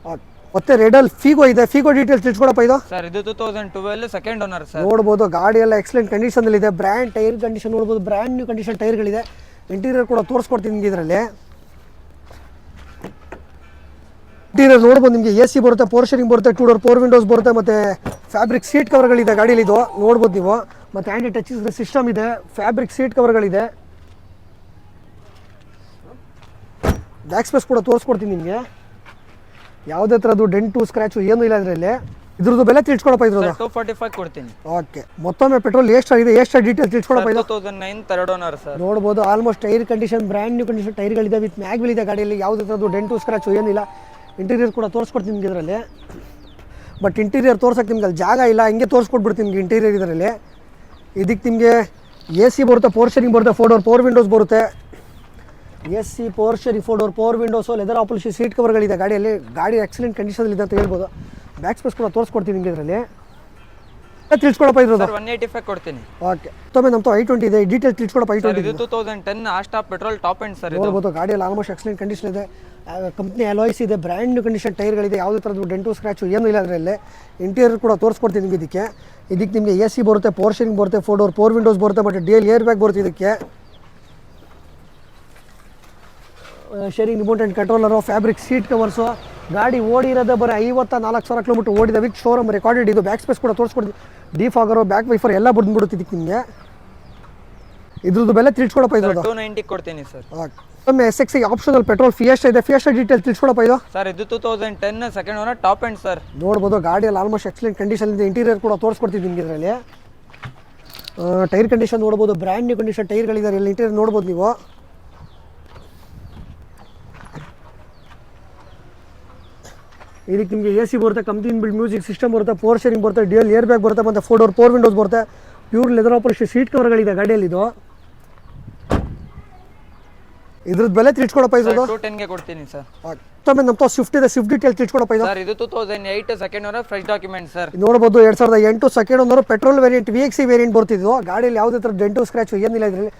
ಮತ್ತೆ ರೆಡಲ್ ಫಿಗೋ ಇದೆ. ಫಿಗೋ ಡೀಟೇಲ್ಸ್ ತಿಳಿಸ್ಕೊಡಪ್ಪ ಇದು. ಸರ್ ಇದು 2012 ಸೆಕೆಂಡ್ ಓನರ್ ಸರ್. ನೋಡ್ಬೋದು ಗಾಡಿ ಎಲ್ಲ ಎಕ್ಸಲೆಂಟ್ ಕಂಡೀಷನ್ ಇದೆ. ಬ್ರ್ಯಾಂಡ್ ಟೈರ್ ಕಂಡೀಷನ್ ನೋಡ್ಬೋದು. ಬ್ರ್ಯಾಂಡ್ ನ್ಯೂ ಕಂಡೀಷನ್ ಟೈರ್ಗಳಿದೆ. ಇಂಟೀರಿಯರ್ ಕೂಡ ತೋರಿಸ್ಕೊಡ್ತೀನಿ ನಿಮಗೆ ಇದರಲ್ಲಿ. ಇಂಟೀರಿಯರ್ ನೋಡ್ಬೋದು ನಿಮಗೆ ಎ ಸಿ ಬರುತ್ತೆ, ಪವರ್ ಶೇರಿಂಗ್ ಬರುತ್ತೆ, 2 ಡೋರ್ 4 ವಿಂಡೋಸ್ ಬರುತ್ತೆ, ಮತ್ತು ಫ್ಯಾಬ್ರಿಕ್ ಸೀಟ್ ಕವರ್ಗಳಿದೆ ಗಾಡೀಲಿ ಇದು ನೋಡ್ಬೋದು ನೀವು. ಮತ್ತು ಆ್ಯಂಟಿ ಟಚ್ ಸಿಸ್ಟಮ್ ಇದೆ, ಫ್ಯಾಬ್ರಿಕ್ ಸೀಟ್ ಕವರ್ಗಳಿದೆ. ಬ್ಯಾಕ್ ಸ್ಪೇಸ್ ಕೂಡ ತೋರಿಸ್ಕೊಡ್ತೀನಿ ನಿಮಗೆ. ಯಾವುದೇ ಥರದ್ದು ಡೆಂಟು ಸ್ಕ್ರ್ಯಾಚು ಏನೂ ಇಲ್ಲ ಇದರಲ್ಲಿ. ಇದ್ರದ್ದು ಬೆಲೆ ತಿಳ್ಸ್ಕೊಡಪ್ಪ ಇದ್ರದ್ದು. 245 ಕೊಡ್ತೀನಿ. ಓಕೆ, ಮತ್ತೊಮ್ಮೆ ಪೆಟ್ರೋಲ್ ಎಷ್ಟಾಗಿದೆ ಎಷ್ಟು ಡೀಟೇಲ್ ತಿಳ್ಸ್ಕೊಡಪ್ಪ ಇದು. 2009 ಥರ್ಡ್ ಓನರ್ ಸರ್. ನೋಡ್ಬೋದು almost tyre condition brand new condition ಟೈರ್ಗಳಿದೆ, ವಿತ್ ಮ್ಯಾಗ್ವಿಲ್ ಇದೆ ಗಾಡಿಯಲ್ಲಿ. ಯಾವುದೇ ಥರದ್ದು ಡೆಂಟು ಸ್ಕ್ರ್ಯಾಚು ಏನಿಲ್ಲ. ಇಂಟೀರಿಯರ್ ಕೂಡ ತೋರಿಸ್ಕೊಡ್ತೀನಿ ನಿಮಗೆ ಇದರಲ್ಲಿ. ಬಟ್ ಇಂಟೀರಿಯರ್ ತೋರ್ಸೋಕ್ಕೆ ನಿಮ್ಗೆ ಅಲ್ಲಿ ಜಾಗ ಇಲ್ಲ, ಹಿಂಗೆ ತೋರಿಸ್ಕೊಟ್ಬಿಡ್ತೀನಿ ನಿಮಗೆ ಇಂಟೀರಿಯರ್ ಇದರಲ್ಲಿ. ಇದಕ್ಕೆ ನಿಮಗೆ ಎ ಸಿ ಬರುತ್ತೆ, ಪವರ್ ಶೇರಿಂಗ್ ಬರುತ್ತೆ, 4 ಡೋರ್ 4 ವಿಂಡೋಸ್ ಬರುತ್ತೆ. A C power sharing 4 door 4 windows, leather upholstery seat ಕವರ್ಗಳಿದೆ ಗಾಡಿಯಲ್ಲಿ. ಗಾಡಿ ಎಕ್ಸಲೆಂಟ್ ಕಂಡೀಷನಲ್ಲಿ ಇದೆ ಅಂತ ಹೇಳ್ಬೋದು. ಬ್ಯಾಕ್ ಸ್ಪೇಸ್ ಕೂಡ ತೋರಿಸ್ಕೊಡ್ತೀನಿ ನಿಮಗೆ ಇದರಲ್ಲಿ. ತಿಳ್ಸ್ಕೊಡಪ್ಪ ಇದ್ರದ್ದು. 185 ಕೊಡ್ತೀನಿ. ಓಕೆ, ಮತ್ತೊಮ್ಮೆ ನಮ್ಮದು i20 ಇದೆ, ಡೀಟೇಲ್ ತಿಳ್ಸ್ಕೊಡಪ್ಪ i20. ಇದು 2010 Asta petrol top end sir. ನೋಡ್ಬೋದು ಗಾಡಿಯಲ್ಲಿ ಆಲ್ಮೋಸ್ಟ್ ಎಕ್ಸಲೆಂಟ್ ಕಂಡೀಷನ್ ಇದೆ. ಕಂಪ್ನಿ ಅಲಾಯ್ಸ್ ಇದೆ, ಬ್ರ್ಯಾಂಡ್ ನ್ಯೂ ಕಂಡೀಷನ್ ಟೈರ್ಗಳಿದೆ. ಯಾವುದೇ ಥರದ್ದು ಡೆಂಟು ಸ್ಕ್ರ್ಯಾಚು ಏನೂ ಇಲ್ಲ ಅದರಲ್ಲಿ. ಇಂಟೀರಿಯರ್ ಕೂಡ ತೋರಿಸ್ಕೊಡ್ತೀನಿ ನಿಮಗೆ ಇದಕ್ಕೆ ನಿಮಗೆ ಎ ಸಿ ಬರುತ್ತೆ, ಪವರ್ ಶೇರಿಂಗ್ ಬರುತ್ತೆ, 4 ಡೋರ್ 4 ವಿಂಡೋಸ್ ಬರುತ್ತೆ, ಮತ್ತು ಡಿಎಲ್ ಏರ್ ಬ್ಯಾಗ್ ಬರುತ್ತೆ ಇದಕ್ಕೆ. Sharing remote and controller, fabric seat covers. ಗಾಡಿ ಓಡಿರೋದೇ ಬರೀ 54,000 ಕಿಲೋಮೀಟರ್ ಓಡಿದೆ, ವಿತ್ ಶೋರೂಮ್ ರೆಕಾರ್ಡೆಡ್ ಇದು. ಬ್ಯಾಕ್ ಸ್ಪೇಸ್ ಕೂಡ ತೋರಿಸ್ಕೊಡ್ತೀನಿ. ಡಿಫಾಗರು, ಬ್ಯಾಕ್ ವೈಫರ್ ಎಲ್ಲ ಬಂದ್ಬಿಡುತ್ತೆ ಇದಕ್ಕೆ ನಿಮಗೆ. ಇದ್ರದ್ದು ಬೆಲೆ ತಿಳ್ಸ್ಕೊಡಪ್ಪ ಇದ್ರದ್ದು. 290 ಕೊಡ್ತೀನಿ ಸರ್. ಓಕೆ, ಒಮ್ಮೆ SX ಆಪ್ಷನಲ್ ಪೆಟ್ರೋಲ್ ಫಿಯೆಸ್ಟಾ ಇದೆ, ಫಿಯೆಸ್ಟಾ ಡೀಟೇಲ್ ತಿಳ್ಸ್ಕೊಡಪ್ಪ ಇದು. ಸರ್ ಇದು 2010 second owner top end sir. ನೋಡ್ಬೋದು ಗಾಡಿಯಲ್ಲಿ ಆಲ್ಮೋಸ್ಟ್ ಎಕ್ಸಲೆಂಟ್ ಕಂಡೀಷನ್ ಇದೆ. ಇಂಟೀರಿಯರ್ ಕೂಡ ತೋರಿಸ್ಕೊಡ್ತೀನಿ ನಿಮಗೆ ಇದರಲ್ಲಿ. ಟೈರ್ ಕಂಡೀಷನ್ ನೋಡ್ಬೋದು, ಬ್ರ್ಯಾಂಡ್ ನ್ಯೂ ಕಂಡೀಷನ್ ಟೈರ್ಗಳಿದ್ದಾರೆ ಇಲ್ಲಿ. ಇಂಟೀರಿಯರ್ ನೋಡ್ಬೋದು ನೀವು. ಇದಕ್ಕೆ ನಿಮಗೆ ಎ ಸಿ ಬರುತ್ತೆ, ಕಂಪ್ನಿ ಬಿಲ್ಡ್ ಮ್ಯೂಸಿಕ್ ಸಿಸ್ಟಮ್ ಬರುತ್ತೆ, ಪವರ್ ಶೇರಿಂಗ್ ಬರುತ್ತೆ, ಡಿಎಲ್ ಏರ್ ಬ್ಯಾಗ್ ಬರುತ್ತೆ, ಮತ್ತು 4 ಡೋರ್ 4 ವಿಂಡೋಸ್ ಬರುತ್ತೆ. ಪ್ಯೂರ್ ಲೆದರ್ ಆಪರೇಷನ್ ಸೀಟ್ ಕವರ್ಗಳಿದೆ ಗಾಡಿಯಲ್ಲಿ ಇದು. ಇದ್ರದ್ದು ಬೆಲೆ ತಿಳ್ಸ್ಕೊಡಪ್ಪ ಇದ್ರದ್ದು. 210 ಕೊಡ್ತೀನಿ ಸರ್. ಮತ್ತೊಮ್ಮೆ ನಮ್ಮ ಸ್ವಿಫ್ಟ್ ಇದೆ, ಸ್ವಿಫ್ಟ್ ಡೀಟೇಲ್ ತಿಳ್ಸ್ಕೊಡಪ್ಪ ಇದು. ಸರ್ ಇದು 2008 second owner fresh document sir. ನೋಡ್ಬೋದು 2008 second owner petrol variant VXC variant ಬರ್ತಿದ್ದು. ಗಾಡಿಯಲ್ಲಿ ಯಾವುದೇ ಥರ ಡೆಂಟು ಸ್ಕ್ರ್ಯಾಚು ಏನಿಲ್ಲ ಇದರಲ್ಲಿ.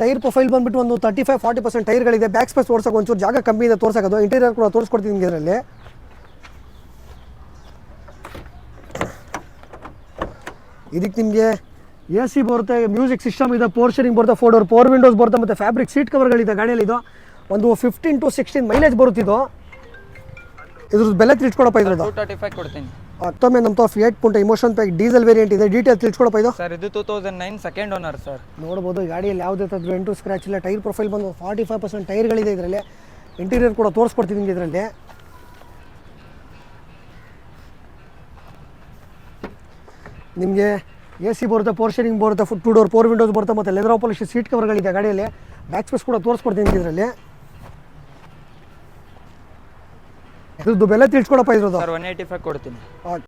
ಟೈರ್ ಪ್ರೊಫೈಲ್ ಬಂದ್ಬಿಟ್ಟು ಒಂದು 35-40% ಟೈರ್ಗಳಿದೆ. ಬ್ಯಾಕ್ ಸ್ಪೇಸ್ ತೋರ್ಸೋಕೆ ಒಂಚೂರು ಜಾಗ ಕಮ್ಮಿ ಇದೆ ತೋರ್ಸೋದು. ಇಂಟೀರಿಯರ್ ಕೂಡ ತೋರಿಸ್ಕೊಡ್ತೀನಿ ನಿಮಗೆ ಇದರಲ್ಲಿ. ಇದಕ್ಕೆ ನಿಮಗೆ ಎ ಸಿ ಬರುತ್ತೆ, ಮ್ಯೂಸಿಕ್ ಸಿಸ್ಟಮ್ ಇದೆ, ಪವರ್ ಶೇರಿಂಗ್ ಬರುತ್ತೆ, 4 ಡೋರ್ 4 ವಿಂಡೋಸ್ ಬರುತ್ತೆ, ಮತ್ತು ಫ್ಯಾಬ್ರಿಕ್ ಸೀಟ್ ಕವರ್ಗಳಿದೆ ಗಾಡಿಯಲ್ಲಿ. ಇದು ಒಂದು 15 to 16 ಮೈಲೇಜ್ ಬರುತ್ತಿದ್ದು. ಇದ್ರದ್ದು ಬೆಲೆ ತಿಳ್ಸ್ಕೊಡಪ್ಪ ಇದ್ರದ್ದು. 235 ಕೊಡ್ತೀನಿ. ಮತ್ತೊಮ್ಮೆ ನಮ್ಮ Fiat Punto emotion pack diesel variant ಇದೆ, ಡೀಟೇಲ್ ತಿಳ್ಸ್ಕೊಡಪ್ಪ ಇದು. ಸರ್ ಇದು 2009 ಸೆಕೆಂಡ್ ಓನರ್ ಸರ್. ನೋಡ್ಬೋದು ಗಾಡಿಯಲ್ಲಿ ಯಾವುದೇ ಥರದ್ದು ಡೆಂಟು ಸ್ಕ್ರ್ಯಾಚ್ ಇಲ್ಲ. ಟೈರ್ ಪ್ರೊಫೈಲ್ ಬಂದು 45% ಟೈರ್ಗಳಿದೆ ಇದರಲ್ಲಿ. ಇಂಟೀರಿಯರ್ ಕೂಡ ತೋರಿಸ್ಕೊಡ್ತೀನಿ ನಿಮಗೆ ಇದರಲ್ಲಿ. ನಿಮಗೆ ಎ ಸಿ ಬರುತ್ತೆ, ಪವರ್ ಶೇರಿಂಗ್ ಬರುತ್ತೆ, 2 ಡೋರ್ 4 ವಿಂಡೋಸ್ ಬರುತ್ತೆ, ಮತ್ತು ಲೆದರ್ ಆಪಲಿಶ್ ಸೀಟ್ ಕವರ್ಗಳಿದೆ ಗಾಡಿಯಲ್ಲಿ. ಬ್ಯಾಕ್ ಸ್ಪೇಸ್ ಕೂಡ ತೋರಿಸ್ಕೊಡ್ತೀನಿ ಇದರಲ್ಲಿ. ಇದ್ರದ್ದು ಬೆಲೆ ತಿಳ್ಸ್ಕೊಡಪ್ಪ ಇದ್ರದ್ದು. ಸರ್ 185 ಕೊಡ್ತೀನಿ.